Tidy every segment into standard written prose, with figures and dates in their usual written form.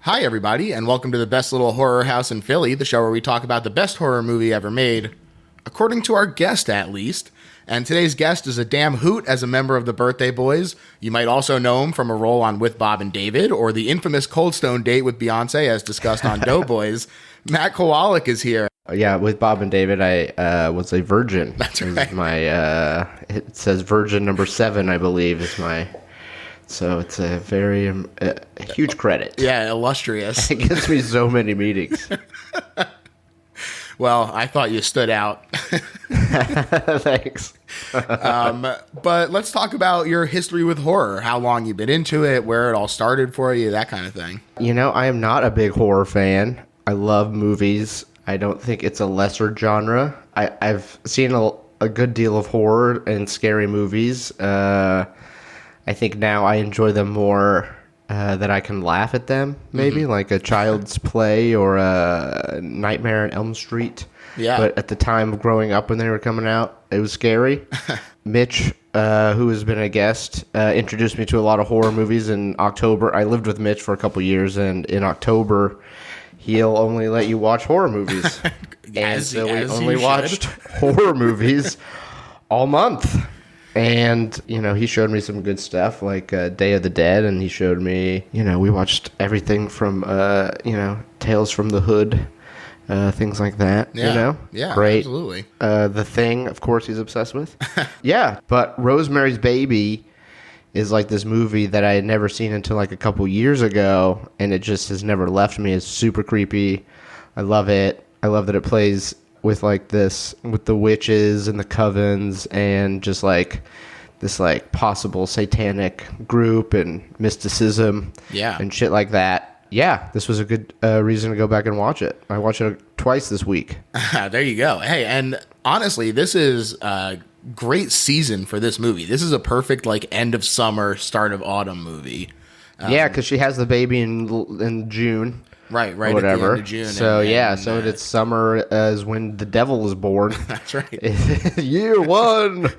Hi, everybody, and welcome to the best little horror house in Philly, the show where we talk about the best horror movie ever made, according to our guest, at least. And today's guest is a damn hoot as a member of the Birthday Boys. You might also know him from a role on With Bob and David, or the infamous Cold Stone date with Beyonce, as discussed on Doughboys. Matt Kowalick is here. Yeah, with Bob and David, I was a virgin. That's right. It says virgin number 7, I believe, is my... So it's a very a huge credit. Yeah, illustrious. It gets me so many meetings. Well, I thought you stood out. Thanks. But let's talk about your history with horror, how long you've been into it, where it all started for you, that kind of thing. You know, I am not a big horror fan. I love movies. I don't think it's a lesser genre. I've seen a good deal of horror and scary movies. I think now I enjoy them more that I can laugh at them, maybe, like a Child's Play or a Nightmare on Elm Street. Yeah. But at the time of growing up when they were coming out, it was scary. Mitch, who has been a guest, introduced me to a lot of horror movies in October. I lived with Mitch for a couple years, and in October, he'll only let you watch horror movies. And so we only watched horror movies all month. And, you know, he showed me some good stuff like Day of the Dead, and he showed me, you know, we watched everything from, Tales from the Hood, things like that, yeah. You know? Yeah, great. Absolutely. The Thing, of course, he's obsessed with. Yeah, but Rosemary's Baby is like this movie that I had never seen until like a couple years ago, and it just has never left me. It's super creepy. I love it. I love that it plays with like this, with the witches and the covens and just like this like possible satanic group and mysticism, and shit like that. Yeah, this was a good reason to go back and watch it. I watched it twice this week. There you go. Hey, and honestly, this is a great season for this movie. This is a perfect like end of summer, start of autumn movie. Yeah, because she has the baby in June. Right, or whatever. At the end of June. So so it's summer as when the devil was born. That's right. Year one.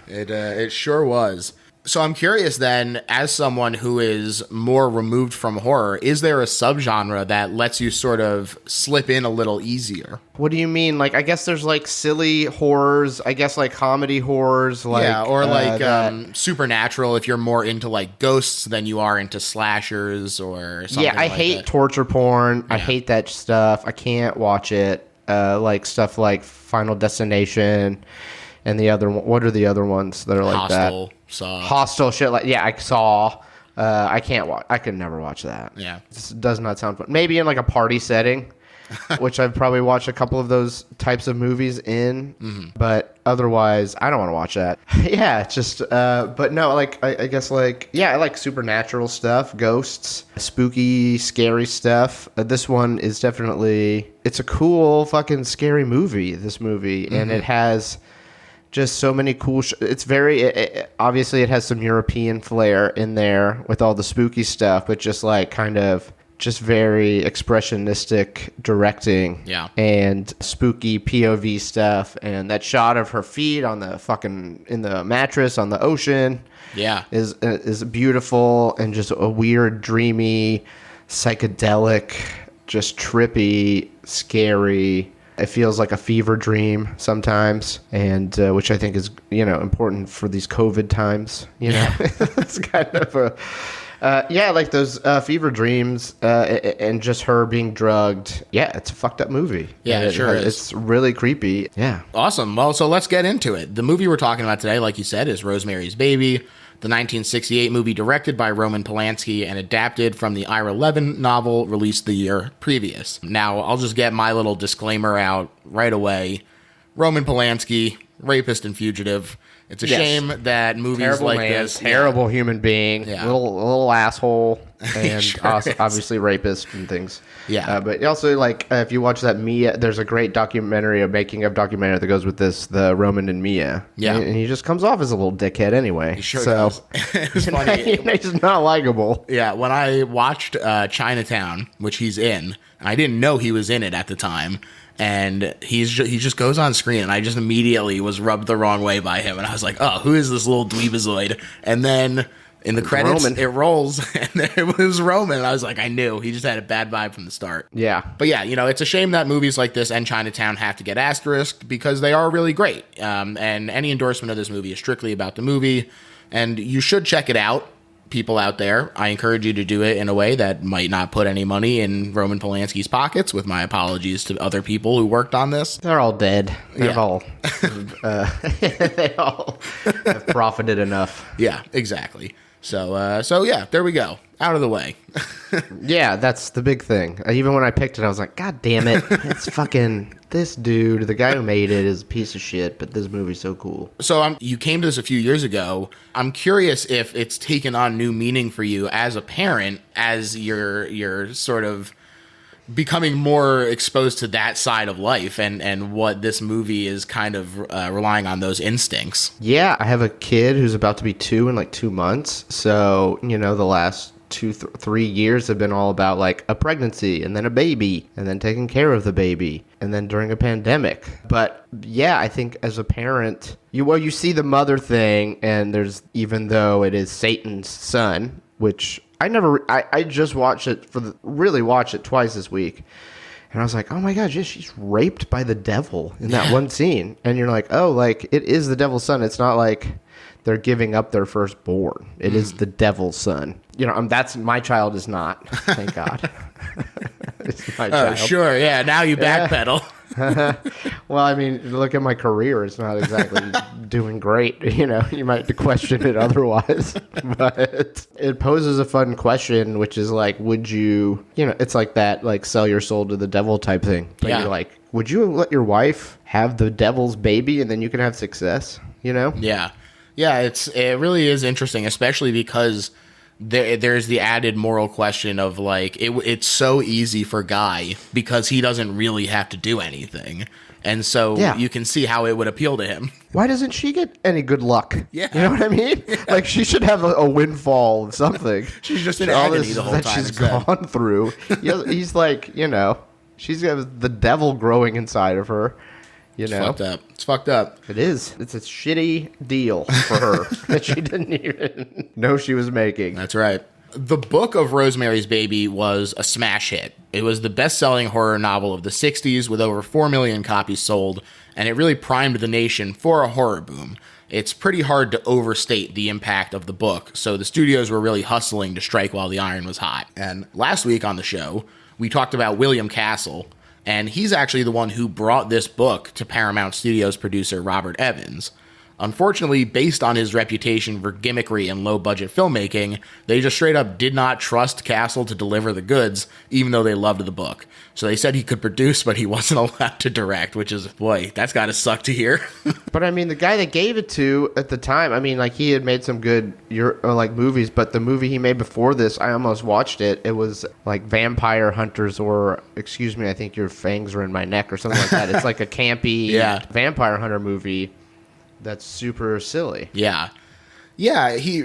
It sure was. So I'm curious then, as someone who is more removed from horror, is there a subgenre that lets you sort of slip in a little easier? What do you mean? Like, I guess there's like silly horrors. I guess like comedy horrors. Like, yeah, or like supernatural if you're more into like ghosts than you are into slashers or something. Yeah, I hate that. torture porn. Yeah. I hate that stuff. I can't watch it. Like stuff like Final Destination and the other one. What are the other ones that are like Hostel, that? Saw. Hostel shit. Like, yeah, I saw. I can't watch. I could never watch that. Yeah, this does not sound fun. Maybe in like a party setting, which I've probably watched a couple of those types of movies in. Mm-hmm. But otherwise, I don't want to watch that. Yeah, it's just. But no, like I guess like I like supernatural stuff, ghosts, spooky, scary stuff. This one is definitely. It's a cool fucking scary movie. This movie, and it has. Just so many cool it's very obviously it has some European flair in there with all the spooky stuff, but just like kind of just very expressionistic directing, and spooky POV stuff, and that shot of her feet on the fucking in the mattress on the ocean is beautiful, and just a weird, dreamy, psychedelic, just trippy, scary. It feels like a fever dream sometimes, and which I think is, important for these COVID times. It's kind of a, like those fever dreams and just her being drugged. Yeah, it's a fucked up movie. Yeah, it sure is. It's really creepy. Yeah. Awesome. Well, so let's get into it. The movie we're talking about today, like you said, is Rosemary's Baby, the 1968 movie directed by Roman Polanski and adapted from the Ira Levin novel released the year previous. Now, I'll just get my little disclaimer out right away. Roman Polanski, rapist and fugitive. It's a shame that movies terrible like man, this... Terrible human being, little asshole, and obviously rapist and things. Yeah. But also, like, if you watch that Mia, there's a great documentary, a making-of documentary that goes with this, the Roman and Mia. Yeah. And he just comes off as a little dickhead anyway. He sure does. It's funny. He's not likable. Yeah, when I watched Chinatown, which he's in, and I didn't know he was in it at the time, and he just goes on screen, and I just immediately was rubbed the wrong way by him, and I was like, oh, who is this little dweebazoid? And then In the credits, Roman. it rolls, and it was Roman. I was like, I knew. He just had a bad vibe from the start. Yeah. But yeah, it's a shame that movies like this and Chinatown have to get asterisked because they are really great. And any endorsement of this movie is strictly about the movie, and you should check it out, people out there. I encourage you to do it in a way that might not put any money in Roman Polanski's pockets, with my apologies to other people who worked on this. They're all dead. They've Yeah. all, they all have profited enough. Yeah, exactly. So yeah, there we go. Out of the way. Yeah, that's the big thing. Even when I picked it, I was like, God damn it. It's fucking this dude. The guy who made it is a piece of shit, but this movie's so cool. So you came to this a few years ago. I'm curious if it's taken on new meaning for you as a parent, as you're sort of becoming more exposed to that side of life, and what this movie is kind of relying on those instincts. Yeah, I have a kid who's about to be 2 in like 2 months. So, the last 3 years have been all about like a pregnancy and then a baby and then taking care of the baby and then during a pandemic. But yeah, I think as a parent, you see the mother thing, and even though it is Satan's son, which I just watched it really watched it twice this week. And I was like, oh my God, she's raped by the devil in that one scene. And you're like, oh, like it is the devil's son. It's not like they're giving up their firstborn. It is the devil's son. That's my child is not. Thank God. It's my child. Sure, yeah. Now you backpedal. Well, I mean, look at my career. It's not exactly doing great. You might question it otherwise. But it poses a fun question, which is like, would you, it's like that, like sell your soul to the devil type thing. But Yeah. you're like, would you let your wife have the devil's baby and then you can have success? Yeah. Yeah, it really is interesting, especially because there's the added moral question of like it's so easy for Guy because he doesn't really have to do anything, and so you can see how it would appeal to him. Why doesn't she get any good luck? Yeah. You know what I mean? Yeah. Like she should have a windfall of something. She's just in all agony this the whole that time. she's gone through. He's like, she's got the devil growing inside of her. It's fucked up. It is. It's a shitty deal for her that she didn't even know she was making. That's right. The book of Rosemary's Baby was a smash hit. It was the best-selling horror novel of the 60s with over 4 million copies sold, and it really primed the nation for a horror boom. It's pretty hard to overstate the impact of the book, so the studios were really hustling to strike while the iron was hot. And last week on the show, we talked about William Castle, and he's actually the one who brought this book to Paramount Studios producer Robert Evans. Unfortunately, based on his reputation for gimmickry and low-budget filmmaking, they just straight up did not trust Castle to deliver the goods, even though they loved the book. So they said he could produce, but he wasn't allowed to direct, which is, boy, that's gotta suck to hear. But I mean, the guy that gave it to at the time, I mean, like he had made some good movies, but the movie he made before this, I almost watched it. It was like Vampire Hunters, or excuse me, I think your fangs are in my neck, or something like that. It's like a campy vampire hunter movie. That's super silly. Yeah.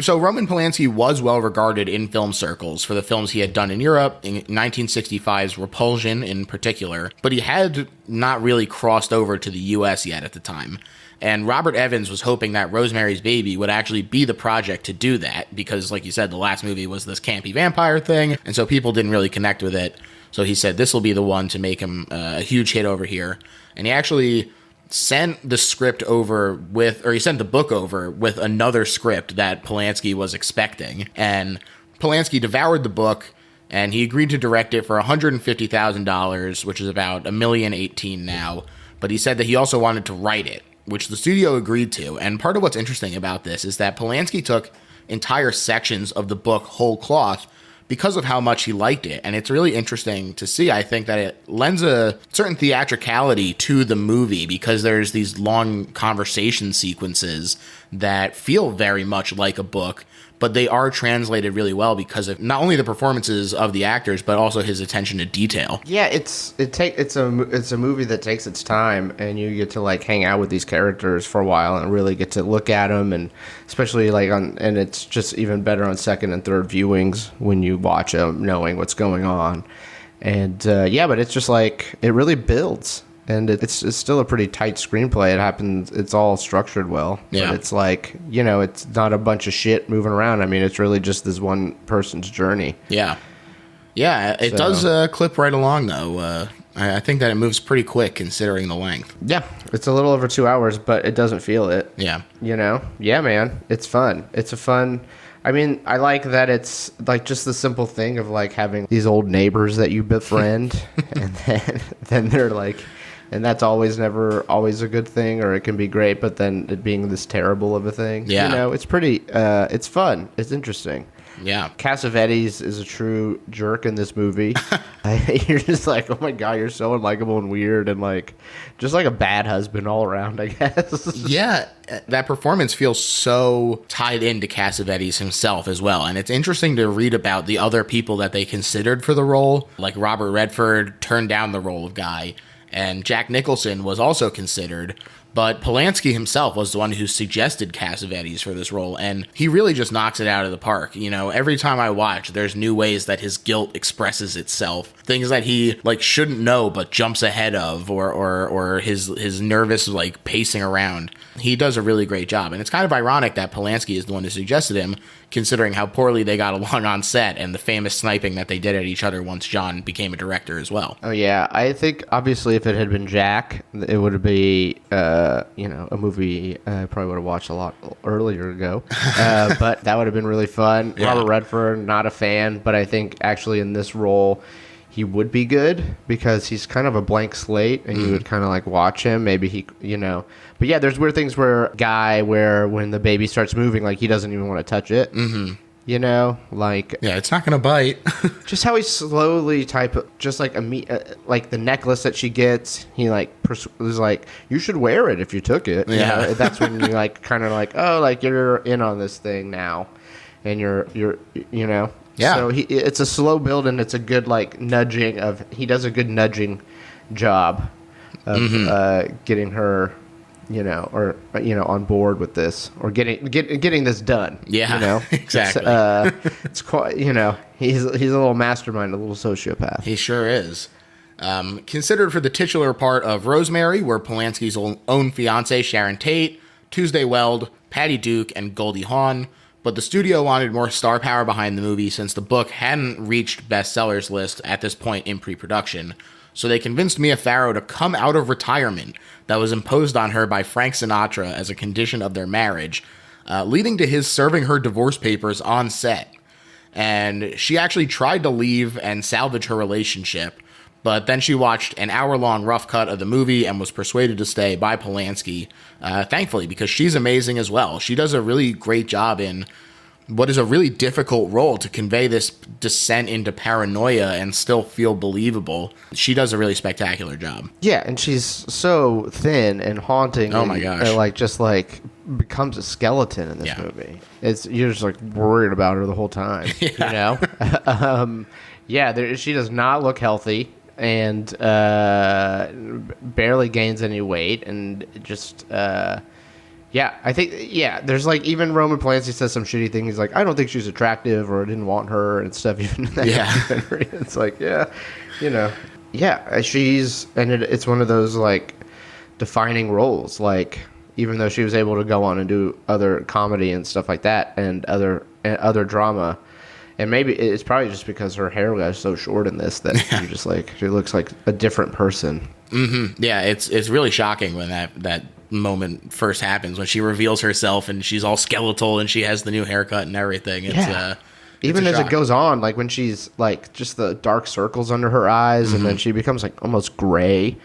So Roman Polanski was well regarded in film circles for the films he had done in Europe, in 1965's Repulsion in particular, but he had not really crossed over to the US yet at the time. And Robert Evans was hoping that Rosemary's Baby would actually be the project to do that, because like you said, the last movie was this campy vampire thing, and so people didn't really connect with it. So he said this will be the one to make him a huge hit over here. And he actually sent the script over he sent the book over with another script that Polanski was expecting. And Polanski devoured the book, and he agreed to direct it for $150,000, which is about $1,018,000 now. But he said that he also wanted to write it, which the studio agreed to. And part of what's interesting about this is that Polanski took entire sections of the book whole cloth because of how much he liked it. And it's really interesting to see. I think that it lends a certain theatricality to the movie because there's these long conversation sequences that feel very much like a book, but they are translated really well because of not only the performances of the actors, but also his attention to detail. Yeah, it's a movie that takes its time, and you get to like hang out with these characters for a while and really get to look at them, and especially and it's just even better on second and third viewings when you watch them, knowing what's going on. And but it's just like it really builds. and it's still a pretty tight screenplay. It happens. It's all structured well. Yeah. But it's like, it's not a bunch of shit moving around. I mean, it's really just this one person's journey. Yeah. Yeah, it does clip right along, though. I think that it moves pretty quick considering the length. Yeah, it's a little over 2 hours, but it doesn't feel it. Yeah. Yeah, man, it's fun. It's a fun. I mean, I like that it's like just the simple thing of like having these old neighbors that you befriend, and then they're like, and that's never always a good thing, or it can be great, but then it being this terrible of a thing. Yeah. It's pretty. It's fun. It's interesting. Yeah. Cassavetes is a true jerk in this movie. You're just like, oh my God, you're so unlikable and weird and like just like a bad husband all around, I guess. Yeah, that performance feels so tied into Cassavetes himself as well. And it's interesting to read about the other people that they considered for the role. Like Robert Redford turned down the role of Guy, and Jack Nicholson was also considered. But Polanski himself was the one who suggested Cassavetes for this role, and he really just knocks it out of the park. Every time I watch, there's new ways that his guilt expresses itself. Things that he shouldn't know but jumps ahead of, or his nervous pacing around. He does a really great job, and it's kind of ironic that Polanski is the one who suggested him, considering how poorly they got along on set and the famous sniping that they did at each other once John became a director as well. Oh yeah, I think obviously if it had been Jack, it would be a movie I probably would have watched a lot earlier ago, but that would have been really fun. Yeah. Robert Redford, not a fan, but I think actually in this role he would be good because he's kind of a blank slate, and you would kind of watch him. Maybe he, But yeah, there's weird things where when the baby starts moving, he doesn't even want to touch it. Mm-hmm. Yeah, it's not gonna bite. Just how he slowly just like the necklace that she gets, he was like, you should wear it if you took it. Yeah. That's when you you're in on this thing now, and you're. Yeah. So it's a slow build, and it's a good nudging he does a good nudging job of getting her, on board with this, or getting this done. Yeah, exactly. It's quite, he's a little mastermind, a little sociopath. He sure is. Considered for the titular part of Rosemary were Polanski's own fiancée Sharon Tate, Tuesday Weld, Patty Duke, and Goldie Hawn. But the studio wanted more star power behind the movie since the book hadn't reached bestsellers list at this point in pre-production. So they convinced Mia Farrow to come out of retirement that was imposed on her by Frank Sinatra as a condition of their marriage, leading to his serving her divorce papers on set. And she actually tried to leave and salvage her relationship, but then she watched an hour-long rough cut of the movie and was persuaded to stay by Polanski, thankfully, because she's amazing as well. She does a really great job in what is a really difficult role to convey this descent into paranoia and still feel believable. She does a really spectacular job. Yeah, and she's so thin and haunting. Oh my gosh. Just becomes a skeleton in this movie. You're just worried about her the whole time. Yeah. She does not look healthy, and barely gains any weight, and just I think there's even Roman Polanski says some shitty thing. He's like, I don't think she's attractive, or I didn't want her and stuff. Even in that documentary. It's she's, and it's one of those defining roles. Even though she was able to go on and do other comedy and stuff like that, and other drama. And maybe it's probably just because her hair was so short in this that you're just she looks like a different person. Mm-hmm. Yeah, it's really shocking when that moment first happens, when she reveals herself and she's all skeletal and she has the new haircut and everything. Even as it goes on, when she's just the dark circles under her eyes, and then she becomes almost gray.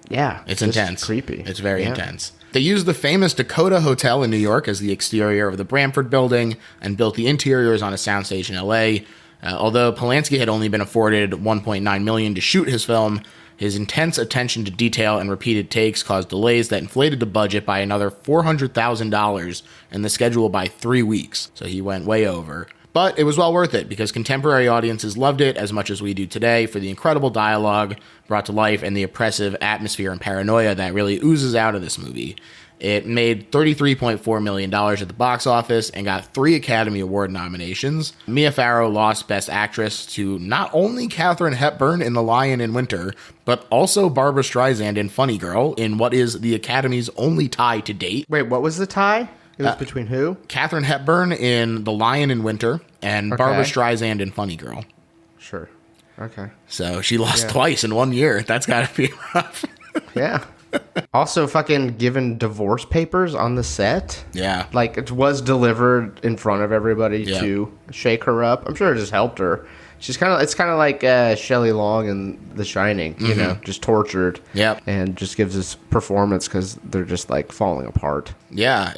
Yeah, it's intense, creepy. It's very intense. They used the famous Dakota Hotel in New York as the exterior of the Bramford building and built the interiors on a soundstage in LA. Although Polanski had only been afforded $1.9 million to shoot his film, his intense attention to detail and repeated takes caused delays that inflated the budget by another $400,000 and the schedule by 3 weeks. So he went way over. But it was well worth it because contemporary audiences loved it as much as we do today for the incredible dialogue brought to life and the oppressive atmosphere and paranoia that really oozes out of this movie. It made $33.4 million at the box office and got 3 Academy Award nominations. Mia Farrow lost Best Actress to not only Katharine Hepburn in The Lion in Winter, but also Barbra Streisand in Funny Girl in what is the Academy's only tie to date. Wait, what was the tie? It was between who? Katharine Hepburn in The Lion in Winter and Barbra Streisand in Funny Girl. Sure. Okay. So she lost twice in 1 year. That's got to be rough. Yeah. Also fucking given divorce papers on the set. Yeah. Like, it was delivered in front of everybody to shake her up. I'm sure it just helped her. It's kind of like Shelley Long in The Shining, you know, just tortured. Yep. And just gives this performance because they're just like falling apart. Yeah,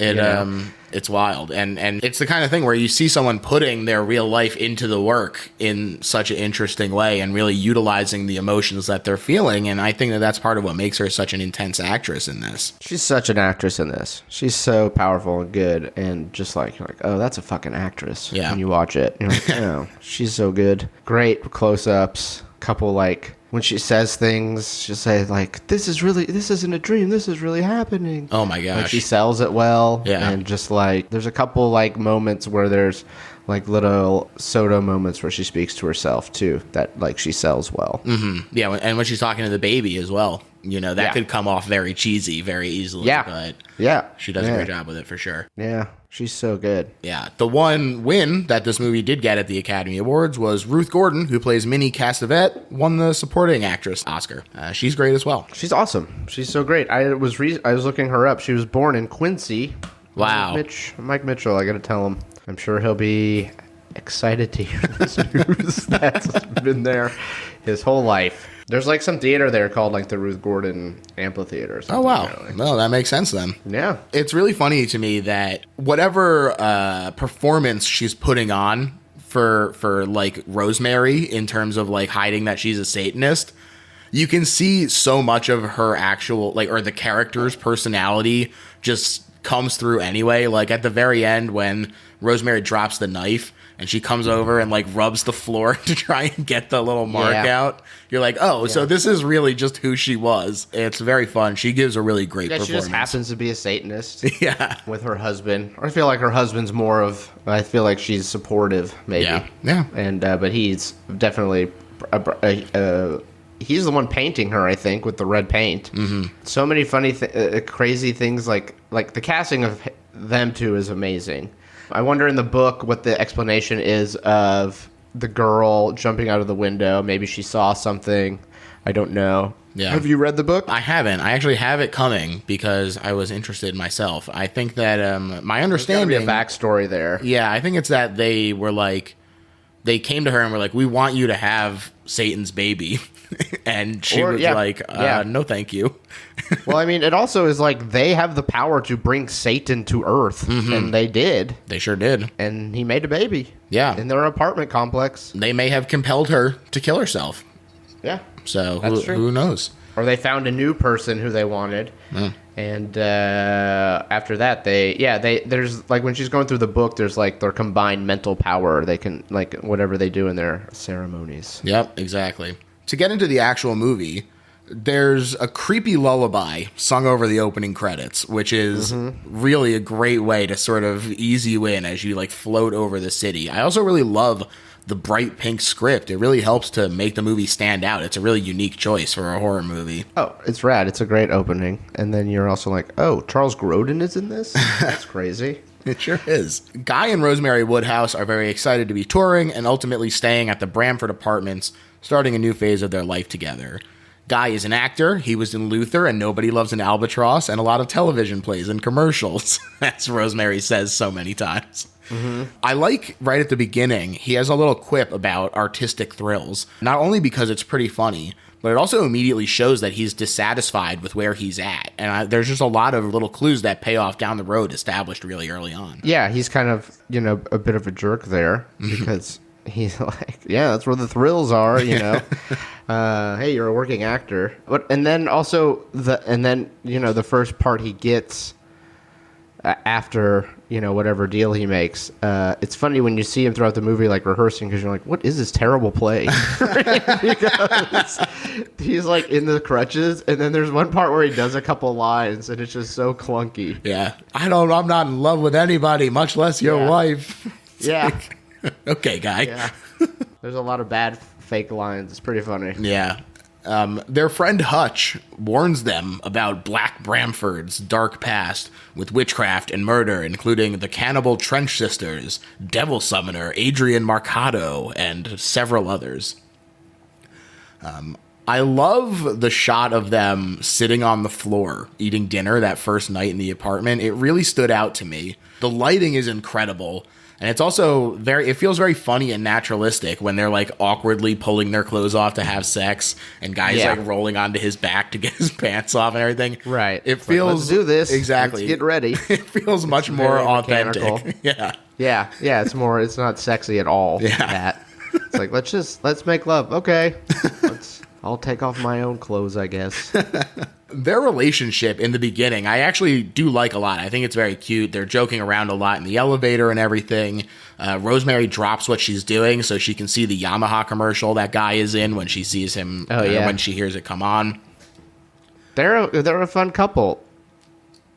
it's wild. And it's the kind of thing where you see someone putting their real life into the work in such an interesting way and really utilizing the emotions that they're feeling. And I think that that's part of what makes her such an intense actress in this. She's such an actress in this. She's so powerful and good. And just like, you're like, oh, that's a fucking actress. Yeah. When you watch it, you're like, oh, she's so good. Great close-ups. Couple like, when she says things, she'll say like, this isn't a dream, this is really happening. Oh my gosh. Like, she sells it well. Yeah. And just like, there's a couple like moments where there's like little Soto moments where she speaks to herself too, that like she sells well. Mm-hmm. Yeah, and when she's talking to the baby as well, you know, that could come off very cheesy very easily. Yeah. But she does a great job with it for sure. Yeah. She's so good. Yeah. The one win that this movie did get at the Academy Awards was Ruth Gordon, who plays Minnie Castevet, won the supporting actress Oscar. She's great as well. She's awesome. She's so great. I was looking her up. She was born in Quincy. Wow. Mike Mitchell, I got to tell him. I'm sure he'll be excited to hear this news. That's been there his whole life. There's like some theater there called like the Ruth Gordon Amphitheater. Or something. Oh, wow. No, that makes sense then. Yeah. It's really funny to me that whatever performance she's putting on for like Rosemary in terms of like hiding that she's a Satanist, you can see so much of her actual like, or the character's personality just comes through anyway. Like at the very end when Rosemary drops the knife and she comes over and like rubs the floor to try and get the little mark out. You're like, so this is really just who she was. It's very fun. She gives a really great performance. She just happens to be a Satanist. Yeah. With her husband. I feel like her husband's I feel like she's supportive, maybe. Yeah. And, but he's definitely, he's the one painting her, I think, with the red paint. Mm-hmm. So many funny, crazy things, like the casting of them two is amazing. I wonder in the book what the explanation is of the girl jumping out of the window. Maybe she saw something. I don't know. Yeah. Have you read the book? I haven't. I actually have it coming because I was interested myself. I think that my understanding... There's gotta be a backstory there. Yeah, I think it's that they were like... They came to her and were like, we want you to have Satan's baby. And she was like, no, thank you. Well, I mean, it also is like they have the power to bring Satan to Earth. Mm-hmm. And they did. They sure did. And he made a baby. Yeah. In their apartment complex. They may have compelled her to kill herself. Yeah. So who knows? Or they found a new person who they wanted. Mm. And after that, there's like when she's going through the book, there's like their combined mental power. They can like whatever they do in their ceremonies. Yep, exactly. To get into the actual movie, there's a creepy lullaby sung over the opening credits, which is really a great way to sort of ease you in as you like float over the city. I also really love the bright pink script. It really helps to make the movie stand out. It's a really unique choice for a horror movie. Oh, it's rad. It's a great opening. And then you're also like, oh, Charles Grodin is in this? That's crazy. It sure is. Guy and Rosemary Woodhouse are very excited to be touring and ultimately staying at the Bramford Apartments, starting a new phase of their life together. Guy is an actor. He was in Luther and Nobody Loves an Albatross and a lot of television plays and commercials, as Rosemary says so many times. Mm-hmm. I like right at the beginning, he has a little quip about artistic thrills, not only because it's pretty funny, but it also immediately shows that he's dissatisfied with where he's at. And there's just a lot of little clues that pay off down the road established really early on. Yeah, he's kind of, a bit of a jerk there because he's like, yeah, that's where the thrills are, hey, you're a working actor. And then also the first part he gets after whatever deal he makes. It's funny when you see him throughout the movie, like rehearsing, because you're like, what is this terrible play? Because he's like in the crutches, and then there's one part where he does a couple lines, and it's just so clunky. Yeah. I'm not in love with anybody, much less your wife. Yeah. Okay, guy. Yeah. There's a lot of bad fake lines. It's pretty funny. Yeah. Their friend Hutch warns them about Black Bramford's dark past with witchcraft and murder, including the Cannibal Trench Sisters, Devil Summoner, Adrian Marcado, and several others. I love the shot of them sitting on the floor eating dinner that first night in the apartment. It really stood out to me. The lighting is incredible. And it's also it feels very funny and naturalistic when they're like awkwardly pulling their clothes off to have sex and guys like rolling onto his back to get his pants off and everything. Right. It feels, let's do this. Exactly. Let's get ready. It feels much more authentic. Mechanical. Yeah. Yeah. Yeah. It's not sexy at all. Yeah. It's like, let's make love. Okay. I'll take off my own clothes, I guess. Their relationship in the beginning, I actually do like a lot. I think it's very cute. They're joking around a lot in the elevator and everything. Rosemary drops what she's doing so she can see the Yamaha commercial that guy is in when she sees him, when she hears it come on. They're a fun couple.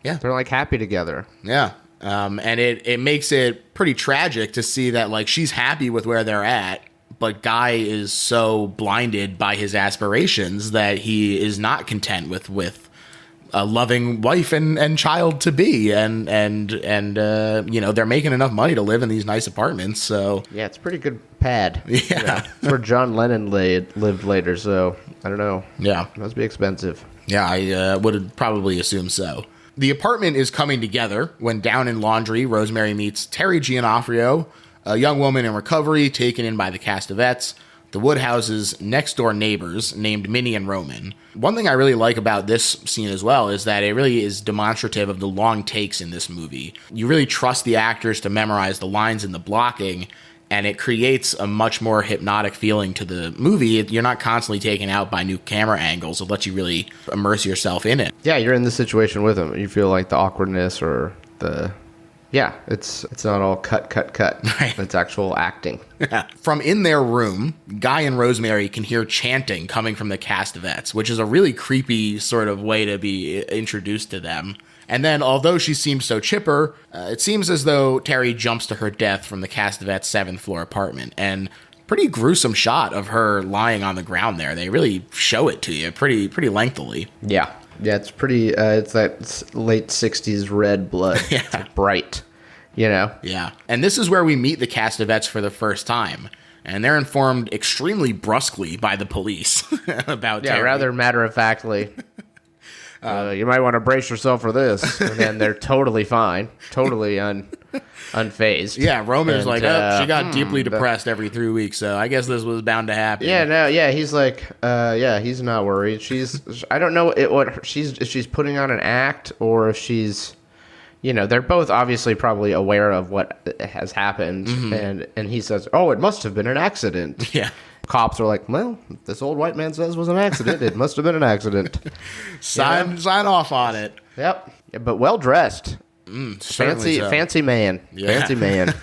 Yeah. They're like happy together. Yeah. And it makes it pretty tragic to see that like she's happy with where they're at, but Guy is so blinded by his aspirations that he is not content with a loving wife and child to be, and they're making enough money to live in these nice apartments. So yeah, it's a pretty good pad. Yeah, it's where John Lennon lived later. So I don't know. Yeah, it must be expensive. Yeah, I would probably assume so. The apartment is coming together when down in laundry, Rosemary meets Terry Giannoffrio, a young woman in recovery taken in by the Castevets, the Woodhouse's next-door neighbors named Minnie and Roman. One thing I really like about this scene as well is that it really is demonstrative of the long takes in this movie. You really trust the actors to memorize the lines and the blocking, and it creates a much more hypnotic feeling to the movie. You're not constantly taken out by new camera angles. It lets you really immerse yourself in it. Yeah, you're in the situation with them. You feel like the awkwardness or the... Yeah, it's not all cut. Right. It's actual acting. From in their room, Guy and Rosemary can hear chanting coming from the Castevets, which is a really creepy sort of way to be introduced to them. And then, although she seems so chipper, it seems as though Terry jumps to her death from the Castevets' 7th floor apartment. And pretty gruesome shot of her lying on the ground there. They really show it to you pretty lengthily. Yeah. Yeah, it's pretty, it's that late 60s red blood. Yeah. It's like bright, Yeah. And this is where we meet the Castevets for the first time. And they're informed extremely brusquely by the police about Terry. Yeah, rather matter-of-factly. You might want to brace yourself for this. And then they're totally fine. Totally unfazed. Yeah, Roman's like, she got deeply depressed every 3 weeks, so I guess this was bound to happen. Yeah, he's like, he's not worried. I don't know if she's putting on an act or if she's, they're both obviously probably aware of what has happened. Mm-hmm. And he says, oh, it must have been an accident. Yeah. Cops are like, well, this old white man says it was an accident. It must have been an accident. Sign off on it. Yep. Yeah, but well dressed. Fancy man. Yeah. Fancy man.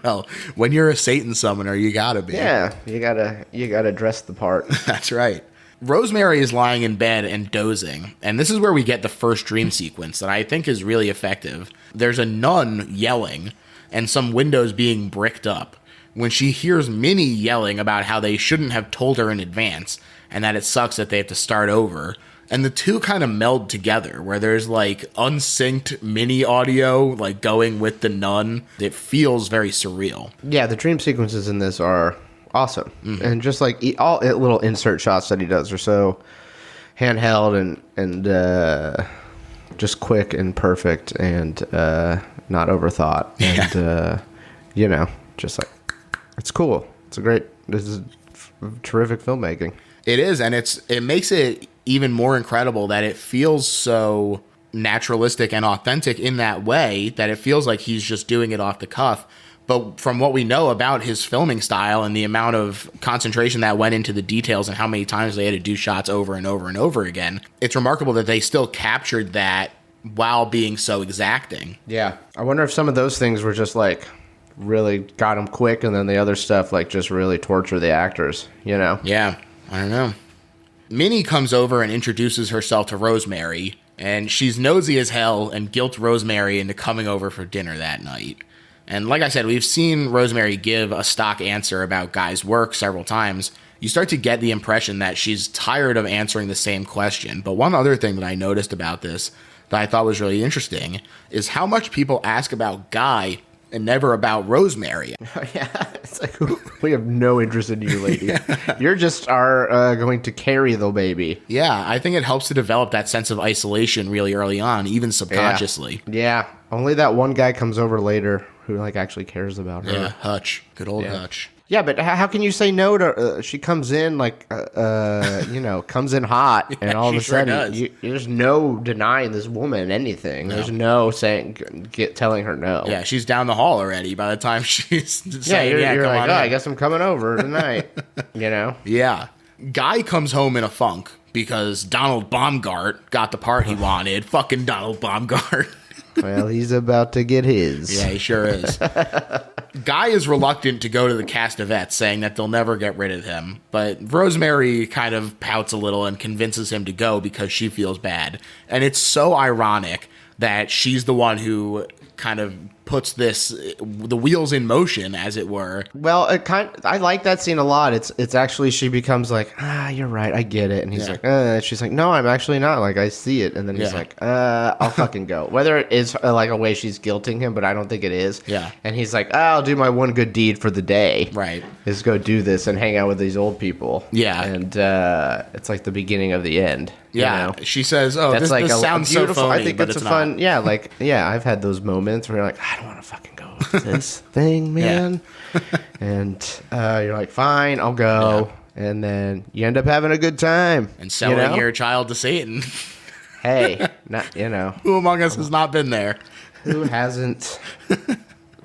Well, when you're a Satan summoner, you gotta be. Yeah, you gotta dress the part. That's right. Rosemary is lying in bed and dozing, and this is where we get the first dream sequence that I think is really effective. There's a nun yelling and some windows being bricked up when she hears Minnie yelling about how they shouldn't have told her in advance and that it sucks that they have to start over. And the two kind of meld together where there's like unsynced Minnie audio like going with the nun. It feels very surreal. Yeah, the dream sequences in this are awesome. Mm-hmm. And just like all little insert shots that he does are so handheld and just quick and perfect and not overthought. And, just like, it's cool. This is terrific filmmaking. It is, and it makes it even more incredible that it feels so naturalistic and authentic in that way that it feels like he's just doing it off the cuff. But from what we know about his filming style and the amount of concentration that went into the details and how many times they had to do shots over and over and over again, it's remarkable that they still captured that while being so exacting. Yeah. I wonder if some of those things were just like really got him quick, and then the other stuff like just really torture the actors, you know? Yeah, I don't know. Minnie comes over and introduces herself to Rosemary, and she's nosy as hell and guilt Rosemary into coming over for dinner that night. And like I said, we've seen Rosemary give a stock answer about Guy's work several times. You start to get the impression that she's tired of answering the same question. But one other thing that I noticed about this that I thought was really interesting is how much people ask about Guy and never about Rosemary. Yeah, it's like, we have no interest in you, lady. You're just going to carry the baby. Yeah, I think it helps to develop that sense of isolation really early on, even subconsciously. Yeah, only that one guy comes over later who like actually cares about her. Yeah, Hutch. Good old Hutch. Yeah, but how can you say no to she comes in like comes in hot, and all of a sudden there's no denying this woman anything. No. There's no telling her no. Yeah, she's down the hall already by the time she's saying, you're come like, on oh, in. I guess I'm coming over tonight. You know? Yeah. Guy comes home in a funk because Donald Baumgart got the part he wanted. Fucking Donald Baumgart. Well, he's about to get his. Yeah, he sure is. Guy is reluctant to go to the Castavets, saying that they'll never get rid of him. But Rosemary kind of pouts a little and convinces him to go because she feels bad. And it's so ironic that she's the one who kind of puts the wheels in motion, as it were. Well, I like that scene a lot. It's actually, she becomes like, you're right, I get it, and he's like, she's like, no, I'm actually not, like, I see it, and then he's like, I'll fucking go. Whether it is like a way she's guilting him, but I don't think it is. Yeah. And he's like, I'll do my one good deed for the day. Right. Is go do this and hang out with these old people. Yeah. And it's like the beginning of the end. Yeah. You know? She says, oh, That's this sounds so funny, I think but it's it's a fun, not. yeah, like, yeah, I've had those moments where you're like, I don't want to fucking go with this thing, man. And you're like, fine, I'll go. Yeah. And then you end up having a good time. And selling your child to Satan. Hey, not, you know. Who among us has not been there? Who hasn't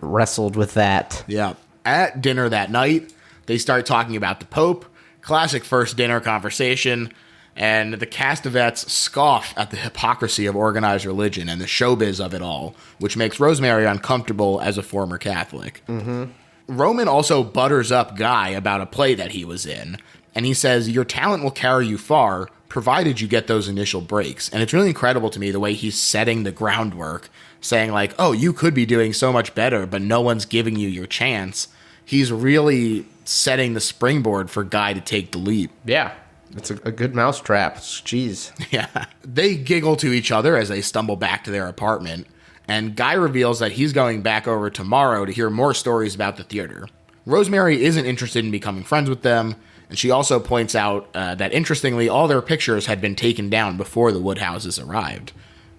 wrestled with that? Yeah. At dinner that night, they start talking about the Pope. Classic first dinner conversation. And the Castavets scoff at the hypocrisy of organized religion and the showbiz of it all, which makes Rosemary uncomfortable as a former Catholic. Mm-hmm. Roman also butters up Guy about a play that he was in, and he says, your talent will carry you far, provided you get those initial breaks. And it's really incredible to me the way he's setting the groundwork, saying like, oh, you could be doing so much better, but no one's giving you your chance. He's really setting the springboard for Guy to take the leap. Yeah. It's a good mousetrap. Jeez. Yeah. They giggle to each other as they stumble back to their apartment, and Guy reveals that he's going back over tomorrow to hear more stories about the theater. Rosemary isn't interested in becoming friends with them, and she also points out that, interestingly, all their pictures had been taken down before the Woodhouses arrived,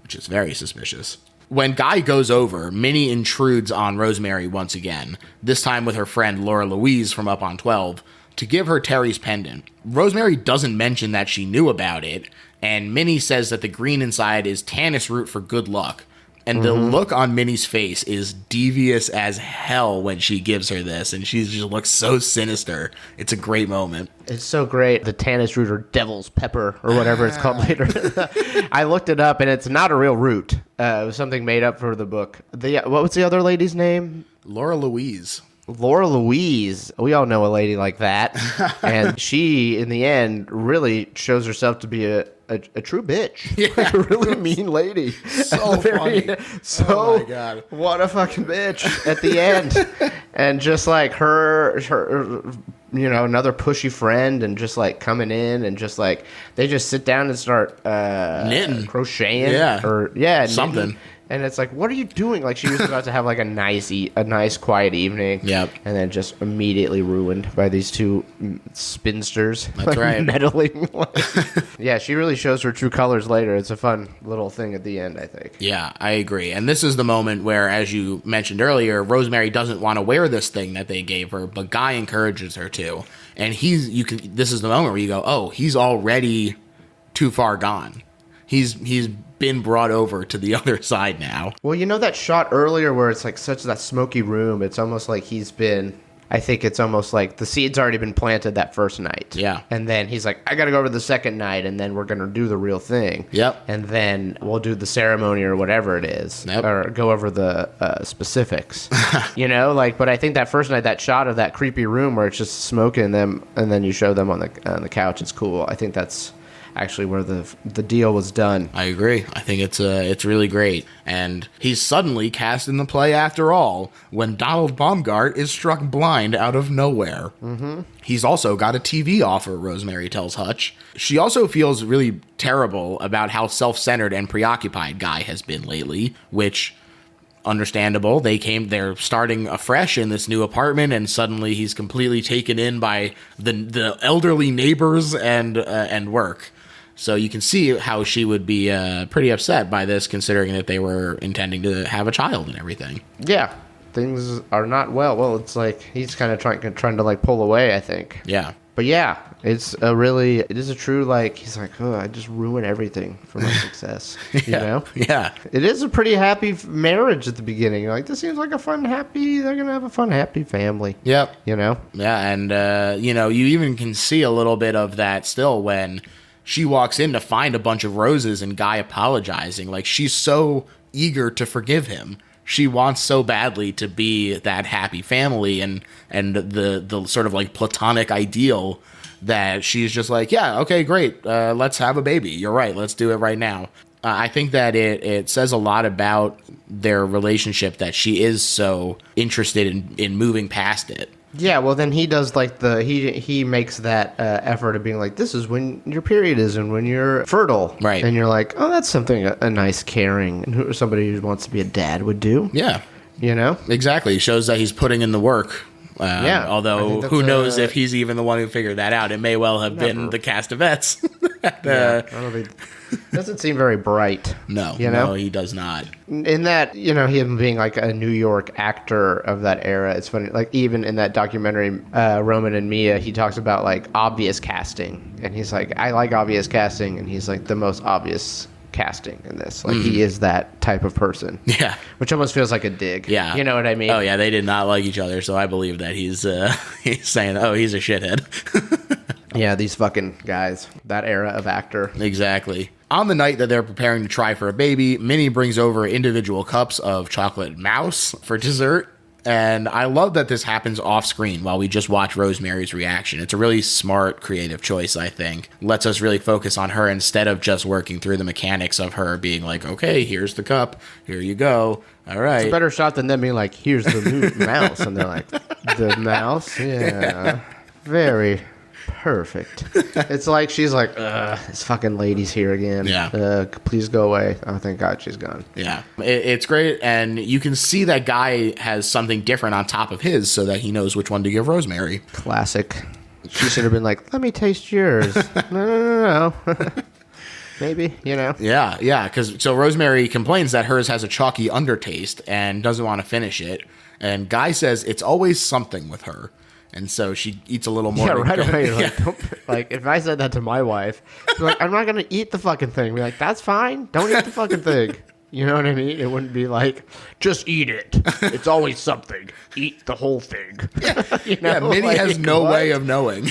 which is very suspicious. When Guy goes over, Minnie intrudes on Rosemary once again, this time with her friend Laura Louise from Up on 12, to give her Terry's pendant. Rosemary doesn't mention that she knew about it, and Minnie says that the green inside is Tanis root for good luck. And the look on Minnie's face is devious as hell when she gives her this, and she just looks so sinister. It's a great moment. It's so great. The Tanis root, or devil's pepper, or whatever it's called later. I looked it up, and it's not a real root. It was something made up for the book. What was the other lady's name? Laura Louise. Laura Louise. We all know a lady like that. And she, in the end, really shows herself to be a true bitch. Yeah. Like a really mean lady. So funny. So, oh my God. What a fucking bitch at the end. And just like her, another pushy friend, and just like coming in and just like, they just sit down and start knitting. Crocheting. Yeah. Something. Knitting. And it's like, what are you doing? Like, she was about to have like a nice quiet evening. Yep. And then just immediately ruined by these two spinsters. That's right. Meddling. Yeah, she really shows her true colors later. It's a fun little thing at the end, I think. Yeah, I agree. And this is the moment where, as you mentioned earlier, Rosemary doesn't want to wear this thing that they gave her, but Guy encourages her to. And this is the moment where you go, oh, he's already too far gone. He's been brought over to the other side now. Well, you know that shot earlier where it's like that smoky room? It's almost like he's been I think it's almost like the seed's already been planted that first night. Yeah. And then he's like, I got to go over the second night, and then we're going to do the real thing. Yep. And then we'll do the ceremony or whatever it is. Yep. Or go over the specifics. But I think that first night, that shot of that creepy room where it's just smoking them, and then you show them on the couch, it's cool. I think that's actually where the deal was done. I agree. I think it's really great. And he's suddenly cast in the play after all when Donald Baumgart is struck blind out of nowhere. Mm-hmm. He's also got a TV offer, Rosemary tells Hutch. She also feels really terrible about how self-centered and preoccupied Guy has been lately, which... understandable. They're starting afresh in this new apartment, and suddenly he's completely taken in by the elderly neighbors and work. So you can see how she would be pretty upset by this, considering that they were intending to have a child and everything. Yeah, things are not well. Well, it's like he's kind of trying to like pull away, I think. Yeah. But yeah, it is a true, like, he's like, oh, I just ruin everything for my success, you know? Yeah. It is a pretty happy marriage at the beginning. You're like, this seems like they're going to have a fun, happy family. Yep. You know? Yeah, and, you even can see a little bit of that still when she walks in to find a bunch of roses and Guy apologizing. Like, she's so eager to forgive him. She wants so badly to be that happy family and the sort of like platonic ideal that she's just like, yeah, okay, great. Let's have a baby. You're right. Let's do it right now. I think that it says a lot about their relationship that she is so interested in moving past it. Yeah, well, then he does like he makes that effort of being like, this is when your period is and when you're fertile. Right. And you're like, oh, that's something a nice, caring, and somebody who wants to be a dad would do. Yeah. You know? Exactly. It shows that he's putting in the work. Yeah. Although, who knows if he's even the one who figured that out. It may well have been the cast of vets. Yeah, I don't think... Doesn't seem very bright. No, you know? No, he does not. In that, him being like a New York actor of that era, it's funny. Like even in that documentary, Roman and Mia, he talks about like obvious casting, and he's like, I like obvious casting, and he's like the most obvious casting in this. Like he is that type of person. Yeah, which almost feels like a dig. Yeah, you know what I mean? Oh yeah, they did not like each other, so I believe that he's saying, oh, he's a shithead. Yeah, these fucking guys, that era of actor. Exactly. On the night that they're preparing to try for a baby, Minnie brings over individual cups of chocolate mouse for dessert. And I love that this happens off screen while we just watch Rosemary's reaction. It's a really smart, creative choice, I think. Lets us really focus on her instead of just working through the mechanics of her being like, okay, here's the cup. Here you go. All right. It's a better shot than them being like, here's the mouse. And they're like, the mouse? Yeah. Very perfect. It's like she's like, this fucking lady's here again. Yeah. Please go away. Oh, thank God she's gone. Yeah. It's great. And you can see that Guy has something different on top of his so that he knows which one to give Rosemary. Classic. She should have been like, let me taste yours. No. Maybe, Yeah. Yeah. So Rosemary complains that hers has a chalky undertaste and doesn't want to finish it. And Guy says it's always something with her. And so she eats a little more. Yeah, right away. You're like, like, if I said that to my wife, she'd be like, I'm not going to eat the fucking thing. Be like, that's fine. Don't eat the fucking thing. You know what I mean? It wouldn't be like, just eat it. It's always something. Eat the whole thing. Yeah, Minnie has no way of knowing.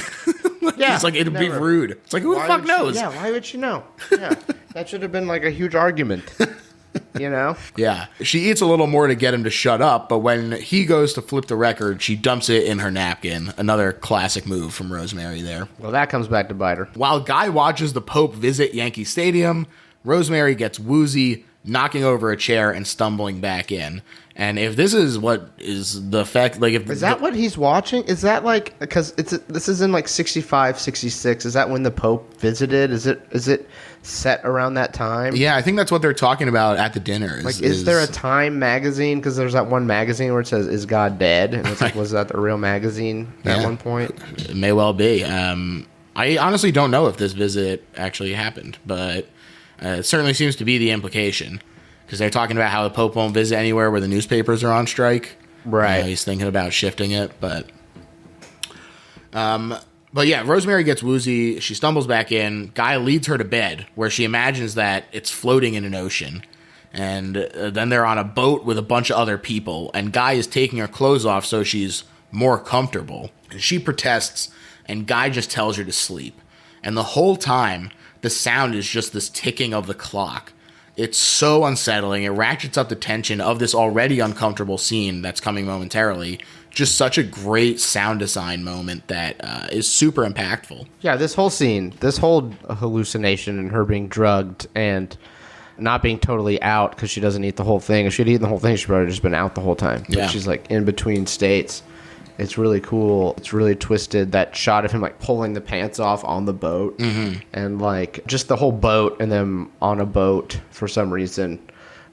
Yeah, it's like, it'd be rude. It's like, who the fuck knows? Why would she know? Yeah, that should have been like a huge argument. Yeah. She eats a little more to get him to shut up, but when he goes to flip the record, she dumps it in her napkin. Another classic move from Rosemary there. Well, that comes back to bite her. While Guy watches the Pope visit Yankee Stadium, Rosemary gets woozy, knocking over a chair and stumbling back in. And if this is what is the effect, like if is that what he's watching? Is that like, because this is in like 65, 66. Is that when the Pope visited? Is it set around that time? Yeah, I think that's what they're talking about at the dinner. Is there a Time magazine? Because there's that one magazine where it says, "Is God dead?" And it's like, was that the real magazine at one point? It may well be. I honestly don't know if this visit actually happened, but it certainly seems to be the implication. Because they're talking about how the Pope won't visit anywhere where the newspapers are on strike. Right. He's thinking about shifting it, but yeah, Rosemary gets woozy. She stumbles back in. Guy leads her to bed, where she imagines that it's floating in an ocean. And then they're on a boat with a bunch of other people. And Guy is taking her clothes off so she's more comfortable. And she protests, and Guy just tells her to sleep. And the whole time, the sound is just this ticking of the clock. It's so unsettling. It ratchets up the tension of this already uncomfortable scene that's coming momentarily. Just such a great sound design moment that is super impactful. Yeah, this whole scene, this whole hallucination and her being drugged and not being totally out because she doesn't eat the whole thing. If she'd eaten the whole thing, she'd probably just been out the whole time. But she's like in between states. It's really cool. It's really twisted. That shot of him like pulling the pants off on the boat and like just the whole boat and them on a boat for some reason.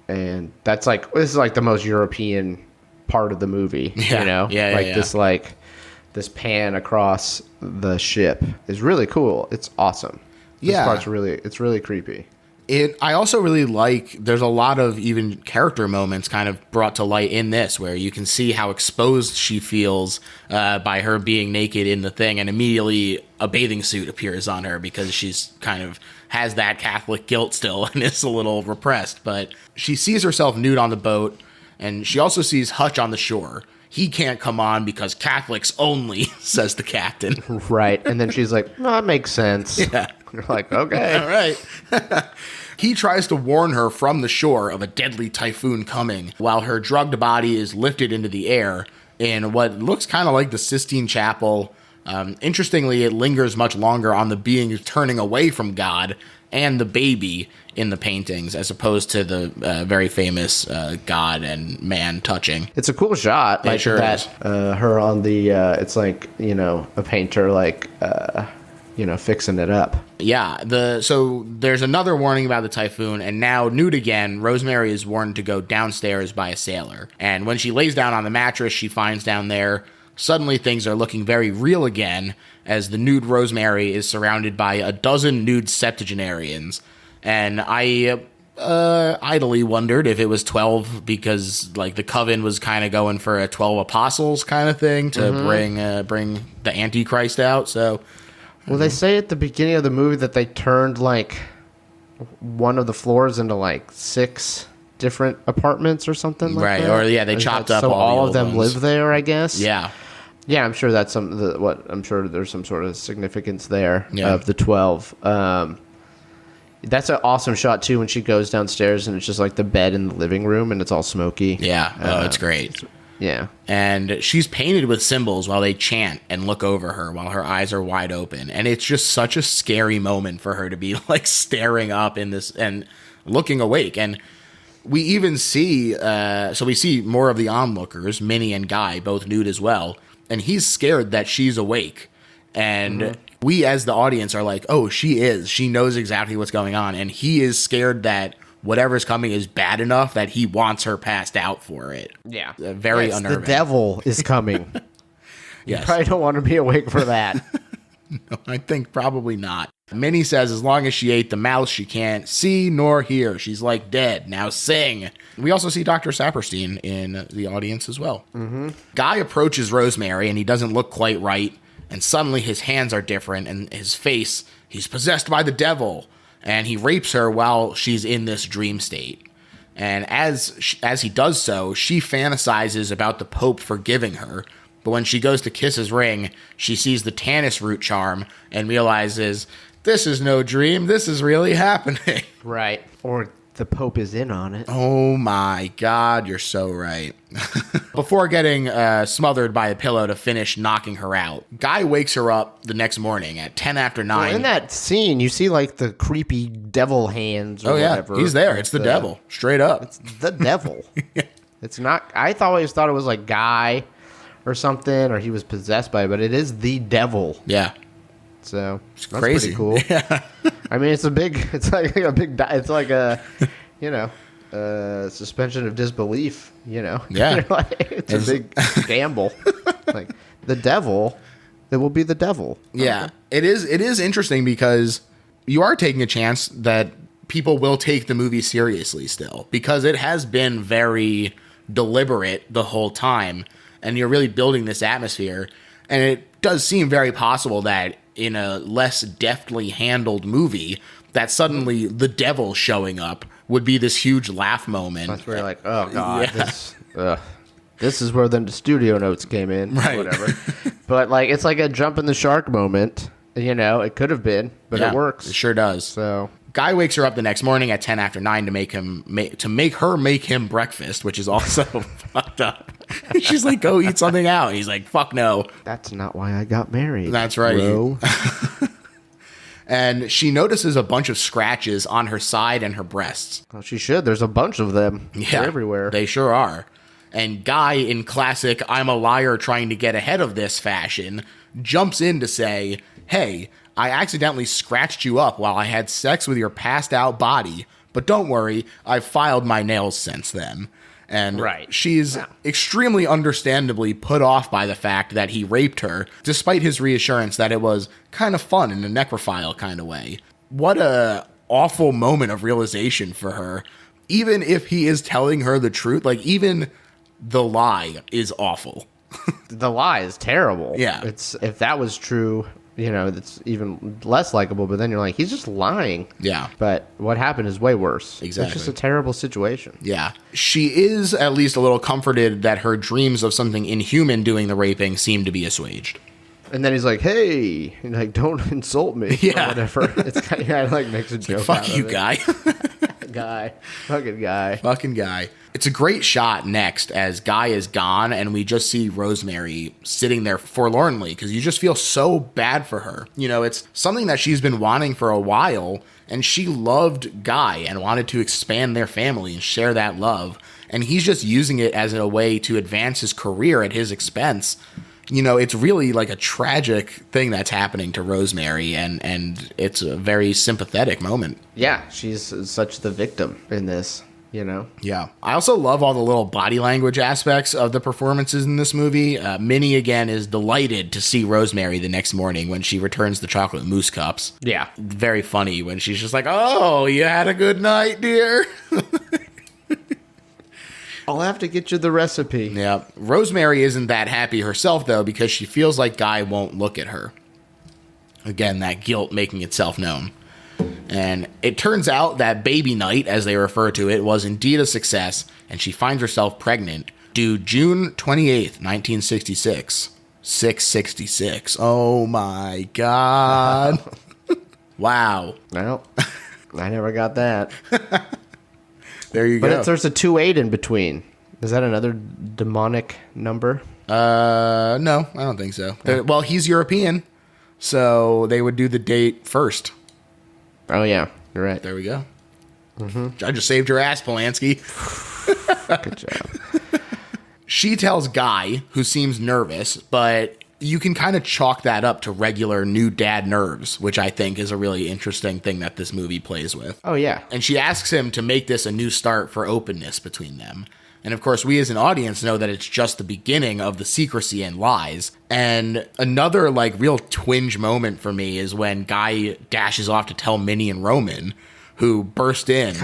And that's like, this is like the most European part of the movie, you know? This like this pan across the ship is really cool. It's awesome. This part's it's really creepy. I also really like, there's a lot of even character moments kind of brought to light in this, where you can see how exposed she feels by her being naked in the thing, and immediately a bathing suit appears on her because she's kind of has that Catholic guilt still and is a little repressed. But she sees herself nude on the boat, and she also sees Hutch on the shore. He can't come on because Catholics only, says the captain. Right. And then she's like, no, that makes sense. Yeah. You're like, okay. All right. He tries to warn her from the shore of a deadly typhoon coming, while her drugged body is lifted into the air in what looks kind of like the Sistine Chapel. Interestingly, it lingers much longer on the being turning away from God and the baby in the paintings, as opposed to the very famous God and man touching. It's a cool shot. Like sure that, her on the, it's like, you know, a painter like, you know, fixing it up. Yeah, so there's another warning about the typhoon, and now, nude again, Rosemary is warned to go downstairs by a sailor. And when she lays down on the mattress, she finds down there, suddenly things are looking very real again, as the nude Rosemary is surrounded by a dozen nude septuagenarians. And I idly wondered if it was 12, because like the coven was kind of going for a 12 apostles kind of thing to bring the Antichrist out. So, well, they say at the beginning of the movie that they turned like one of the floors into like 6 different apartments or something like right. that. Or yeah, they chopped up so all of them ones. live there, I guess. Yeah. Yeah, I'm sure that's I'm sure there's some sort of significance there Yeah. of the 12. That's an awesome shot too when she goes downstairs and it's just like the bed in the living room and it's all smoky. Yeah. It's great. Yeah. And she's painted with symbols while they chant and look over her while her eyes are wide open. And it's just such a scary moment for her to be like staring up in this and looking awake. And we even see, so we see more of the onlookers, Minnie and Guy, both nude as well. And he's scared that she's awake. And we as the audience are like, oh, she is. She knows exactly what's going on. And he is scared that whatever's coming is bad enough that he wants her passed out for it. Yeah. Very unnerving. The devil is coming. Yes. You probably don't want to be awake for that. No, I think probably not. Minnie says as long as she ate the mouse, she can't see nor hear. She's like dead. Now sing. We also see Dr. Saperstein in the audience as well. Guy approaches Rosemary, and he doesn't look quite right. And suddenly his hands are different, and his face, he's possessed by the devil. And he rapes her while she's in this dream state. And as he does so, she fantasizes about the Pope forgiving her. But when she goes to kiss his ring, she sees the Tannis root charm and realizes, this is no dream, this is really happening. Right. Or the Pope is in on it. Oh my God, you're so right. Before getting smothered by a pillow to finish knocking her out, Guy wakes her up the next morning at 10 after 9. Well, in that scene, you see like the creepy devil hands or whatever. He's there. It's the devil. Straight up. It's the devil. It's not, I always thought it was like Guy or something, or he was possessed by it, but it is the devil. Yeah. So It's that's crazy. pretty cool. Yeah. I mean, it's like a suspension of disbelief, you know? Yeah. It's a big gamble. Like, the devil, it will be the devil. Yeah. It is interesting because you are taking a chance that people will take the movie seriously still, because it has been very deliberate the whole time, and you're really building this atmosphere, and it does seem very possible that in a less deftly handled movie that suddenly the devil showing up would be this huge laugh moment. That's where you're like, oh, God. Yeah. This is where then the studio notes came in. Right. Whatever. But, like, it's like a jump in the shark moment. You know, it could have been, but it works. It sure does. So Guy wakes her up the next morning at 10 after 9 to make her make him breakfast, which is also fucked up. She's like, go eat something out. And he's like, fuck no. that's not why I got married. That's right. Bro. And she notices a bunch of scratches on her side and her breasts. Well, she should. There's a bunch of them. Yeah, They're everywhere. They sure are. And Guy, in classic I'm a liar trying to get ahead of this fashion, jumps in to say, hey, I accidentally scratched you up while I had sex with your passed out body, but don't worry, I've filed my nails since then. And she's extremely understandably put off by the fact that he raped her, despite his reassurance that it was kind of fun in a necrophile kind of way. What a awful moment of realization for her. Even if he is telling her the truth, like, even the lie is awful. The lie is terrible. Yeah. If that was true, you know, it's even less likable, but then you're like, he's just lying. Yeah. But what happened is way worse. Exactly. It's just a terrible situation. Yeah. She is at least a little comforted that her dreams of something inhuman doing the raping seem to be assuaged. And then he's like, hey, like, don't insult me. Yeah. Or whatever. It's kind of like makes a joke Fuck out you, of it. Guy. Fucking guy. Fucking Guy. It's a great shot next as Guy is gone and we just see Rosemary sitting there forlornly because you just feel so bad for her. You know, it's something that she's been wanting for a while, and she loved Guy and wanted to expand their family and share that love. And he's just using it as a way to advance his career at his expense. You know, it's really like a tragic thing that's happening to Rosemary, and it's a very sympathetic moment. Yeah, she's such the victim in this, you know? Yeah. I also love all the little body language aspects of the performances in this movie. Minnie, again, is delighted to see Rosemary the next morning when she returns the chocolate mousse cups. Yeah. Very funny when she's just like, oh, you had a good night, dear. I'll have to get you the recipe. Yeah. Rosemary isn't that happy herself, though, because she feels like Guy won't look at her. Again, that guilt making itself known. And it turns out that baby night, as they refer to it, was indeed a success, and she finds herself pregnant due June 28th, 1966. 666. Oh my God. Wow. Well, I never got that. There you go. But there's a 28 in between. Is that another demonic number? No, I don't think so. Well, he's European, so they would do the date first. Oh, yeah. You're right. There we go. Mm-hmm. I just saved your ass, Polanski. Good job. She tells Guy, who seems nervous, but you can kind of chalk that up to regular new dad nerves, which I think is a really interesting thing that this movie plays with. Oh, yeah. And she asks him to make this a new start for openness between them. And of course, we as an audience know that it's just the beginning of the secrecy and lies. And another like real twinge moment for me is when Guy dashes off to tell Minnie and Roman, who burst in,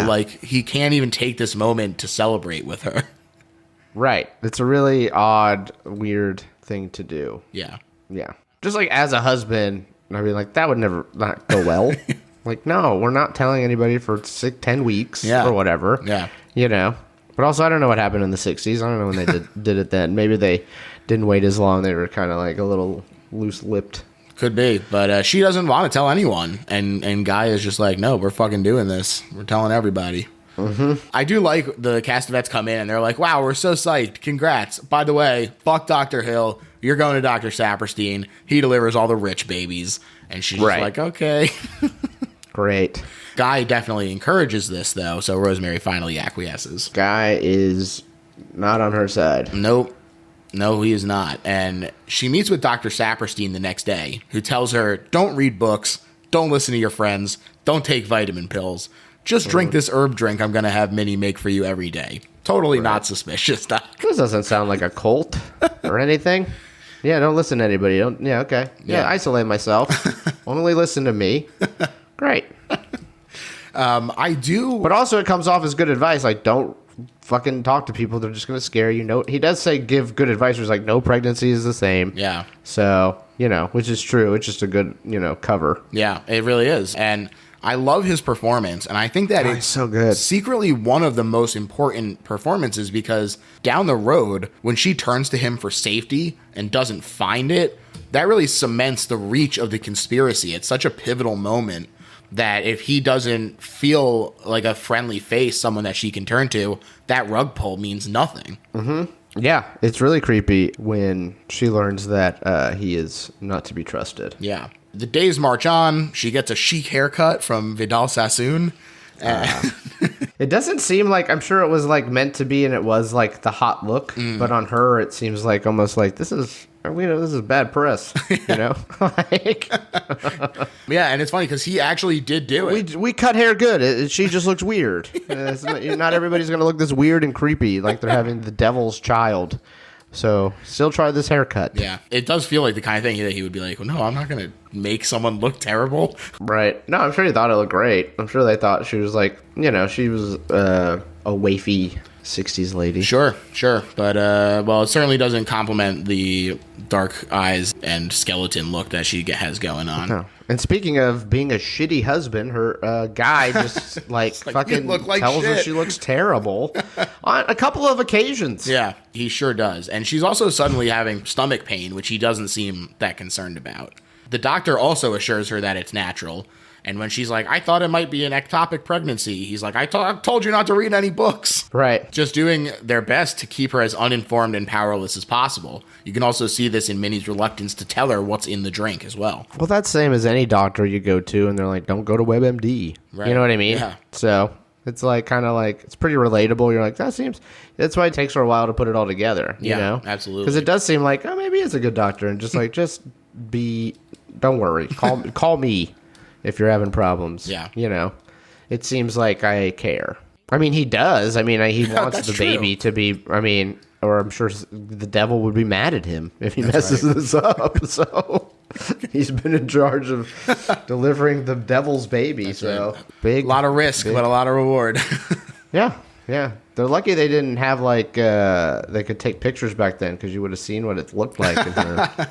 like he can't even take this moment to celebrate with her. Right. It's a really odd, weird thing to do. Yeah. Yeah. Just like as a husband, I'd be like, that would never not go well. Like, no, we're not telling anybody for 10 weeks or whatever. Yeah. You know. But also, I don't know what happened in the 60s. I don't know when they did it then. Maybe they didn't wait as long. They were kind of like a little loose-lipped. Could be. But she doesn't want to tell anyone. And Guy is just like, no, we're fucking doing this. We're telling everybody. Mm-hmm. I do like the castavettes come in and they're like, wow, we're so psyched. Congrats. By the way, fuck Dr. Hill. You're going to Dr. Saperstein. He delivers all the rich babies. And she's just like, okay. Great. Guy definitely encourages this, though, so Rosemary finally acquiesces. Guy is not on her side. Nope. No, he is not. And she meets with Dr. Saperstein the next day, who tells her, don't read books, don't listen to your friends, don't take vitamin pills. Just drink this herb drink I'm going to have Minnie make for you every day. Totally not suspicious, Doc. This doesn't sound like a cult or anything. Yeah, don't listen to anybody. Okay. Yeah, isolate myself. Only listen to me. Great. I do. But also it comes off as good advice. Like, don't fucking talk to people. They're just going to scare you. No, he does say give good advice. There's like no pregnancy is the same. Yeah. So, which is true. It's just a good, cover. Yeah, it really is. And I love his performance, and I think that he's so good. Secretly one of the most important performances, because down the road, when she turns to him for safety and doesn't find it, that really cements the reach of the conspiracy. It's such a pivotal moment that if he doesn't feel like a friendly face, someone that she can turn to, that rug pull means nothing. Mm-hmm. Yeah, it's really creepy when she learns that he is not to be trusted. Yeah. The days march on. She gets a chic haircut from Vidal Sassoon. It doesn't seem like, I'm sure it was like meant to be, and it was like the hot look, but on her it seems like almost like this is bad press, you know? Like, yeah, and it's funny because he actually did do it. We cut hair good. She just looks weird. Not everybody's going to look this weird and creepy like they're having the devil's child. So still try this haircut. Yeah, it does feel like the kind of thing that he would be like, well, no, I'm not going to make someone look terrible. Right. No, I'm sure he thought it looked great. I'm sure they thought she was like, you know, she was a wafy 60s lady. Sure. But, well, it certainly doesn't complement the dark eyes and skeleton look that she has going on. No. And speaking of being a shitty husband, her guy just like fucking tells her she looks terrible on a couple of occasions. Yeah, he sure does. And she's also suddenly having stomach pain, which he doesn't seem that concerned about. The doctor also assures her that it's natural. And when she's like, I thought it might be an ectopic pregnancy, he's like, I told you not to read any books. Right. Just doing their best to keep her as uninformed and powerless as possible. You can also see this in Minnie's reluctance to tell her what's in the drink as well. Well, that's same as any doctor you go to, and they're like, don't go to WebMD. Right. You know what I mean? Yeah. So it's like kind of like, it's pretty relatable. You're like, that's why it takes her a while to put it all together. You know? Absolutely. Because it does seem like, oh, maybe it's a good doctor. And just like, don't worry. Call me. If you're having problems, yeah, you know, it seems like I care. I mean, he does. I mean, he wants the baby to be, I mean, or I'm sure the devil would be mad at him if he messes this up. So he's been in charge of delivering the devil's baby. That's so big, a lot of risk, but a lot of reward. Yeah. They're lucky they didn't have like, they could take pictures back then, because you would have seen what it looked like in her.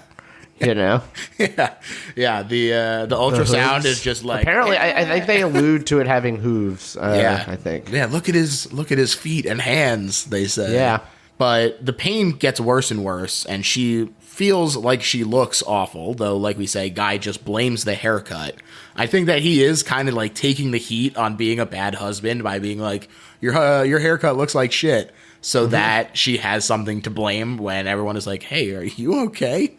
You know? Yeah. The ultrasound is just like, apparently I think they allude to it having hooves. I think. Yeah, look at his feet and hands, they say. Yeah. But the pain gets worse and worse, and she feels like she looks awful, though, like we say, Guy just blames the haircut. I think that he is kind of like taking the heat on being a bad husband by being like, your haircut looks like shit. So that she has something to blame when everyone is like, hey, are you okay?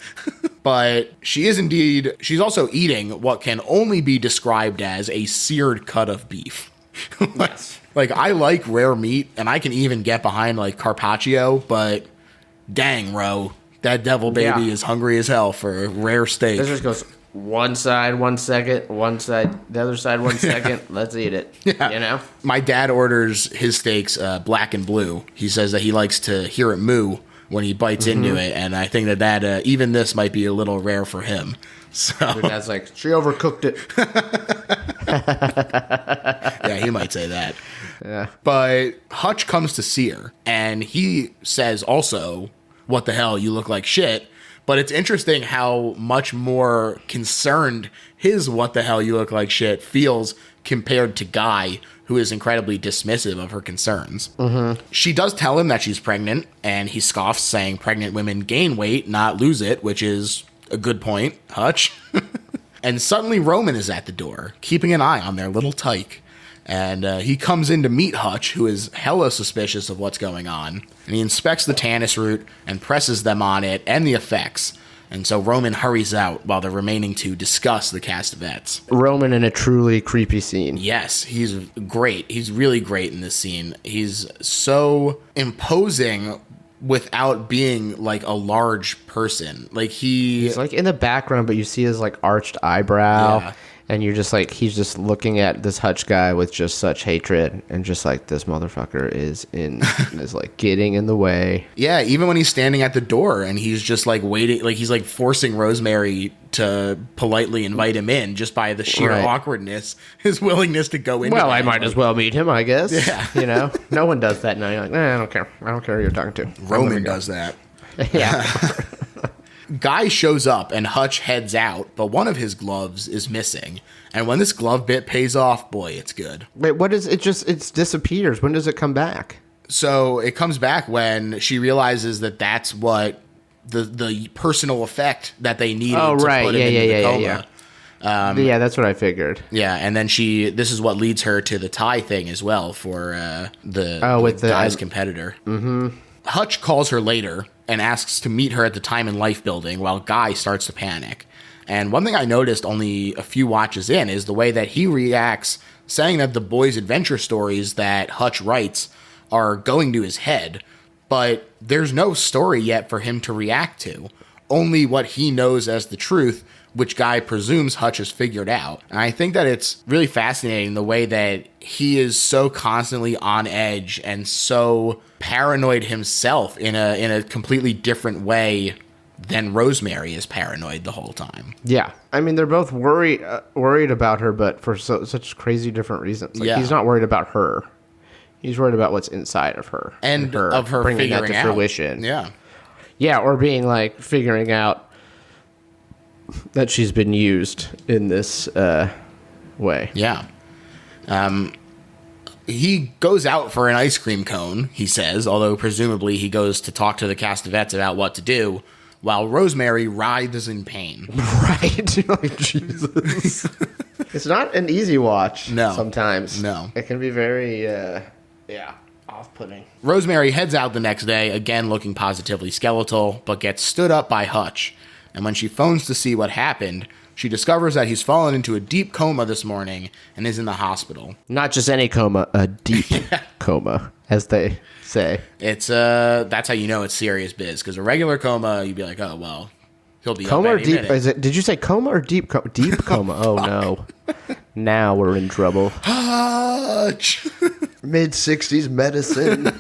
But she's also eating what can only be described as a seared cut of beef. Yes. Like, I like rare meat, and I can even get behind, like, Carpaccio, but dang, Ro, that devil baby is hungry as hell for a rare steak. This just goes one side 1 second, one side, the other side 1 second. Let's eat it. Yeah. You know? My dad orders his steaks black and blue. He says that he likes to hear it moo when he bites into it, and I think that even this might be a little rare for him. So your dad's like, she overcooked it. Yeah, he might say that. Yeah. But Hutch comes to see her, and he says also, what the hell, you look like shit. But it's interesting how much more concerned his what the hell you look like shit feels compared to Guy, who is incredibly dismissive of her concerns. She does tell him that she's pregnant, and he scoffs, saying pregnant women gain weight, not lose it, which is a good point, Hutch. And suddenly Roman is at the door, keeping an eye on their little tyke. And he comes in to meet Hutch, who is hella suspicious of what's going on. And he inspects the Tannis root and presses them on it and the effects. And so Roman hurries out while the remaining two discuss the Castevets. Roman in a truly creepy scene. Yes, he's great. He's really great in this scene. He's so imposing without being like a large person. Like he's like in the background, but you see his like arched eyebrow. Yeah. And you're just like, he's just looking at this Hutch guy with just such hatred, and just like, this motherfucker is like getting in the way. Yeah, even when he's standing at the door and he's just like waiting, like he's like forcing Rosemary to politely invite him in just by the sheer awkwardness, his willingness to go in. Well, I might as well meet him, I guess. Yeah. You know, no one does that now. You're like, I don't care. I don't care who you're talking to. Roman does that. Yeah. Guy shows up and Hutch heads out, but one of his gloves is missing. And when this glove bit pays off, boy, it's good. Wait, what is it? It disappears. When does it come back? So it comes back when she realizes that that's what the personal effect that they needed to put him into the coma. Yeah, that's what I figured. Yeah, and then this is what leads her to the tie thing as well for the guy's competitor. Mm-hmm. Hutch calls her later and asks to meet her at the Time and Life building while Guy starts to panic. And one thing I noticed only a few watches in is the way that he reacts, saying that the boys' adventure stories that Hutch writes are going to his head, but there's no story yet for him to react to. Only what he knows as the truth, which Guy presumes Hutch has figured out. And I think that it's really fascinating the way that he is so constantly on edge and so paranoid himself in a completely different way than Rosemary is paranoid the whole time. Yeah. I mean, they're both worried about her, but for such crazy different reasons. Like, he's not worried about her. He's worried about what's inside of her. And of her bringing figuring that to fruition. Yeah. Yeah, or being like figuring out that she's been used in this way. Yeah. He goes out for an ice cream cone, he says, although presumably he goes to talk to the Castavets about what to do, while Rosemary writhes in pain. Right. Like, Jesus. It's not an easy watch. No. Sometimes. No. It can be very, off-putting. Rosemary heads out the next day, again looking positively skeletal, but gets stood up by Hutch. And when she phones to see what happened, she discovers that he's fallen into a deep coma this morning and is in the hospital. Not just any coma, a deep coma, as they say. It's that's how you know it's serious biz, because a regular coma, you'd be like, oh, well, he'll be coma up or any deep? minute. Did you say coma or deep coma? Deep coma. Oh, no. Now we're in trouble. Hutch! Mid-60s medicine.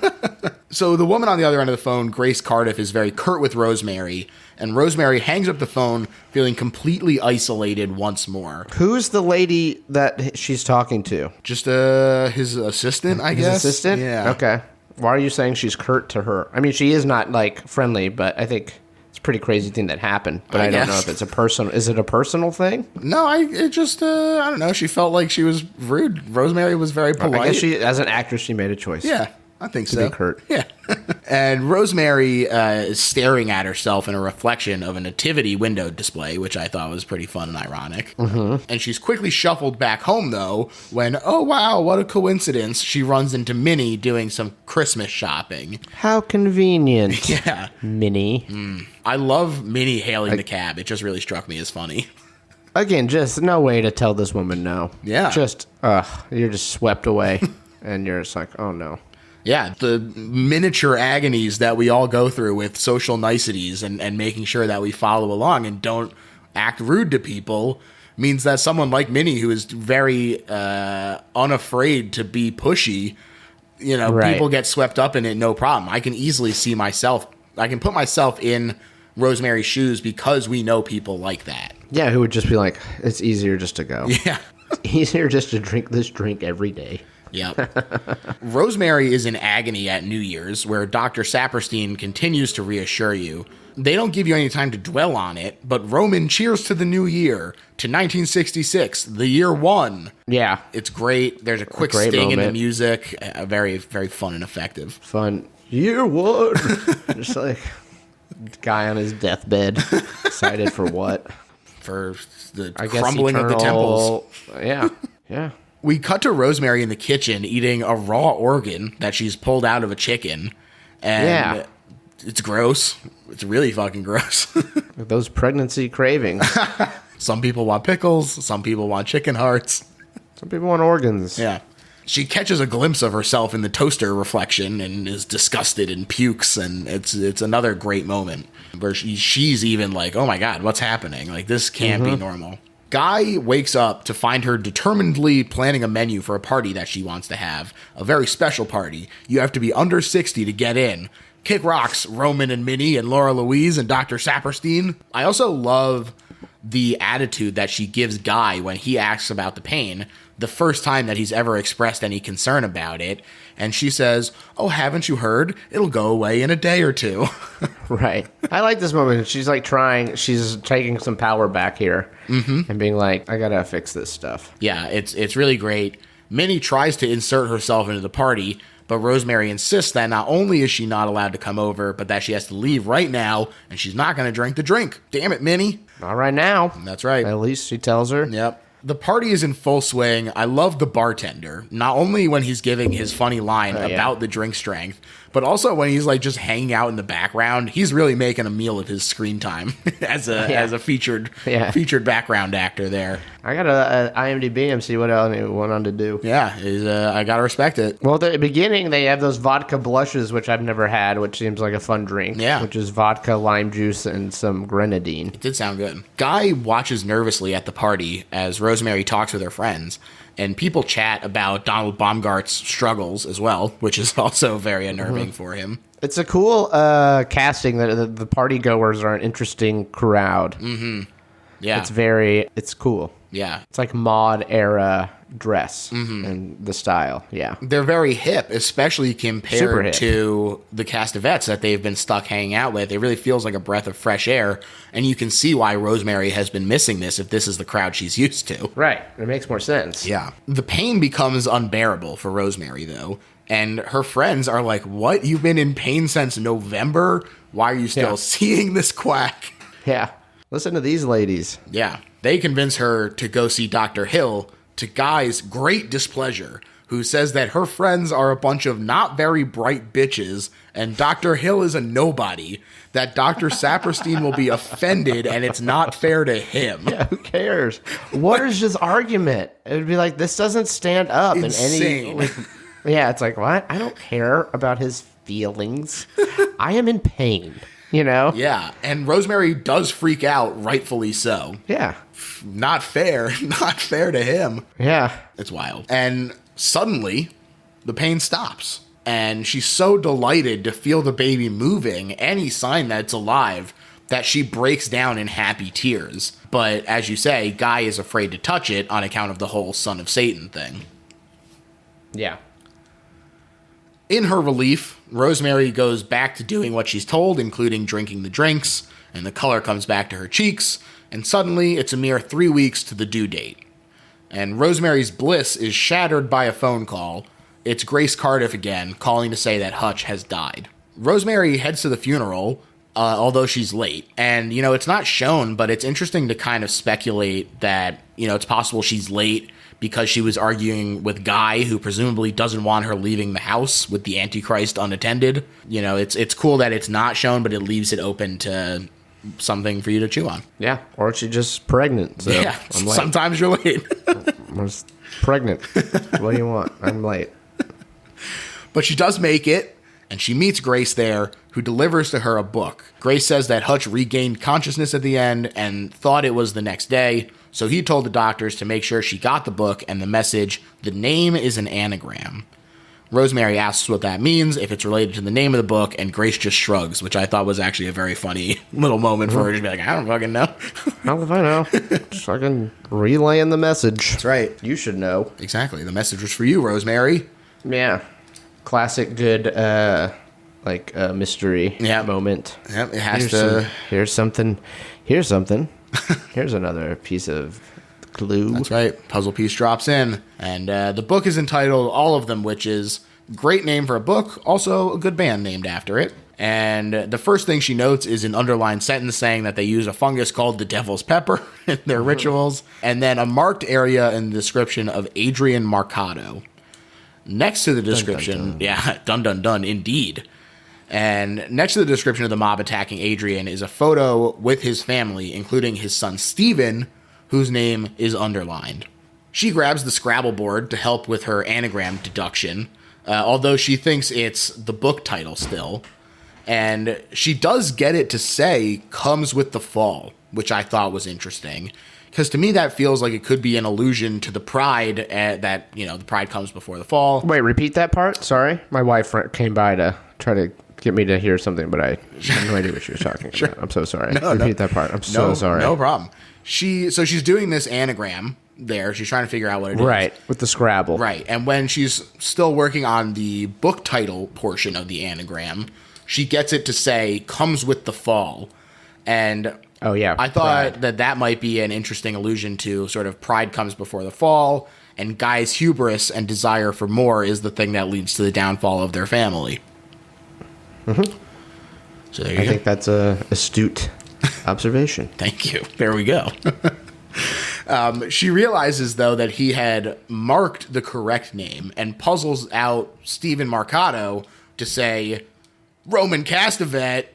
So the woman on the other end of the phone, Grace Cardiff, is very curt with Rosemary, and Rosemary hangs up the phone feeling completely isolated once more. Who's the lady that she's talking to? Just his assistant, I guess? His assistant? Yeah. Okay. Why are you saying she's curt to her? I mean, she is not, like, friendly, but I think it's a pretty crazy thing that happened. But I don't know if it's a personal... Is it a personal thing? No, I don't know. She felt like she was rude. Rosemary was very polite. I guess as an actress, she made a choice. Yeah. I think so. Be curt. Yeah. And Rosemary is staring at herself in a reflection of a nativity window display, which I thought was pretty fun and ironic. Mm-hmm. And she's quickly shuffled back home, though, when, oh, wow, what a coincidence, she runs into Minnie doing some Christmas shopping. How convenient. Yeah. Minnie. I love Minnie hailing the cab. It just really struck me as funny. Again, just no way to tell this woman no. Yeah. Just, you're just swept away. And you're just like, oh, no. Yeah, the miniature agonies that we all go through with social niceties and making sure that we follow along and don't act rude to people means that someone like Minnie, who is very unafraid to be pushy, right. People get swept up in it, no problem. I can easily see myself. I can put myself in Rosemary's shoes because we know people like that. Yeah, who would just be like, it's easier just to go. Yeah. It's easier just to drink this drink every day. Yep. Rosemary is in agony at New Year's, where Dr. Saperstein continues to reassure you. They don't give you any time to dwell on it, but Roman cheers to the new year, to 1966, the year one. Yeah. It's great. There's a quick sting in the music. Very, very fun and effective. Fun. Year one. Just like guy on his deathbed. Excited for what? For the crumbling of the temples. Yeah. Yeah. We cut to Rosemary in the kitchen eating a raw organ that she's pulled out of a chicken. And it's gross. It's really fucking gross. Those pregnancy cravings. Some people want pickles. Some people want chicken hearts. Some people want organs. Yeah. She catches a glimpse of herself in the toaster reflection and is disgusted and pukes. And it's another great moment where she's even like, oh my God, what's happening? Like, this can't be normal. Guy wakes up to find her determinedly planning a menu for a party that she wants to have. A very special party. You have to be under 60 to get in. Kick rocks, Roman and Minnie and Laura Louise and Dr. Saperstein. I also love the attitude that she gives Guy when he asks about the pain, the first time that he's ever expressed any concern about it. And she says, "Oh, haven't you heard? It'll go away in a day or two." Right. I like this moment. She's like she's taking some power back here and being like, I gotta fix this stuff. Yeah, it's really great. Minnie tries to insert herself into the party, but Rosemary insists that not only is she not allowed to come over, but that she has to leave right now, and she's not going to drink the drink. Damn it, Minnie. Not right now. That's right. At least she tells her. Yep. The party is in full swing. I love the bartender, not only when he's giving his funny line about the drink strength, but also when he's like just hanging out in the background. He's really making a meal of his screen time as a featured background actor there. I gotta IMDb him, see what else he went on to do. Yeah, I gotta respect it. Well, at the beginning, they have those vodka blushes, which I've never had, which seems like a fun drink. Yeah. Which is vodka, lime juice, and some grenadine. It did sound good. Guy watches nervously at the party as Rosemary talks with her friends, and people chat about Donald Baumgart's struggles as well, which is also very unnerving for him. It's a cool casting. That the party goers are an interesting crowd. Yeah. It's cool. Yeah. It's like mod era dress and the style. Yeah. They're very hip, especially Super compared hip. to the Castevettes that they've been stuck hanging out with. It really feels like a breath of fresh air, and you can see why Rosemary has been missing this if this is the crowd she's used to. Right. It makes more sense. Yeah. The pain becomes unbearable for Rosemary, though, and her friends are like, "What? You've been in pain since November? Why are you still seeing this quack?" Yeah. Listen to these ladies. Yeah. They convince her to go see Dr. Hill, to Guy's great displeasure, who says that her friends are a bunch of not very bright bitches, and Dr. Hill is a nobody, that Dr. Saperstein will be offended, and it's not fair to him. Yeah, who cares? What is this argument? It would be like, this doesn't stand up Insane. in any... Yeah, it's like, what? I don't care about his feelings. I am in pain, you know? Yeah, and Rosemary does freak out, rightfully so. Yeah. Not fair. Not fair to him. Yeah. It's wild. And suddenly, the pain stops. And she's so delighted to feel the baby moving, any sign that it's alive, that she breaks down in happy tears. But as you say, Guy is afraid to touch it on account of the whole son of Satan thing. Yeah. In her relief, Rosemary goes back to doing what she's told, including drinking the drinks, and the color comes back to her cheeks, and suddenly it's a mere 3 weeks to the due date. And Rosemary's bliss is shattered by a phone call. It's Grace Cardiff again, calling to say that Hutch has died. Rosemary heads to the funeral, although she's late. And, you know, it's not shown, but it's interesting to kind of speculate that, you know, it's possible she's late because she was arguing with Guy, who presumably doesn't want her leaving the house with the Antichrist unattended. You know, it's cool that it's not shown, but it leaves it open to something for you to chew on. Yeah. Or she's just pregnant. So Yeah, I'm late. sometimes you're late. I'm just pregnant. What do you want? I'm late. But she does make it, and she meets Grace there, who delivers to her a book. Grace says that Hutch regained consciousness at the end and thought it was the next day, so he told the doctors to make sure she got the book and the message, "The name is an anagram." Rosemary asks what that means, if it's related to the name of the book, and Grace just shrugs, which I thought was actually a very funny little moment for her to be like, "I don't fucking know." How if I know? Just fucking relaying the message. That's right. You should know. Exactly. The message was for you, Rosemary. Yeah. Classic good, mystery moment. Yep, it has Here's something. Here's another piece of clue. That's right. Puzzle piece drops in. And the book is entitled All of Them Witches. Great name for a book. Also a good band named after it. And the first thing she notes is an underlined sentence saying that they use a fungus called the devil's pepper in their rituals. And then a marked area in the description of Adrian Marcato. Next to the description, dun, dun. Yeah, dun dun dun, indeed. And next to the description of the mob attacking Adrian is a photo with his family, including his son Stephen, whose name is underlined. She grabs the Scrabble board to help with her anagram deduction, although she thinks it's the book title still. And she does get it to say, "comes with the fall," which I thought was interesting. Because to me, that feels like it could be an allusion to the pride that, you know, the pride comes before the fall. Wait, repeat that part? Sorry. My wife came by to try to get me to hear something, but I had no idea what she was talking about. I'm so sorry. Repeat that part. I'm so sorry. No problem. She's doing this anagram, there. She's trying to figure out what it is. Right, with the Scrabble. Right. And when she's still working on the book title portion of the anagram, she gets it to say, comes with the fall. And Oh, yeah. I thought Pride. that might be an interesting allusion to sort of pride comes before the fall, and Guy's hubris and desire for more is the thing that leads to the downfall of their family. Mm-hmm. So there you I go. think that's a astute observation. Thank you. There we go. She realizes, though, that he had marked the correct name and puzzles out Stephen Marcato to say, Roman Castevet.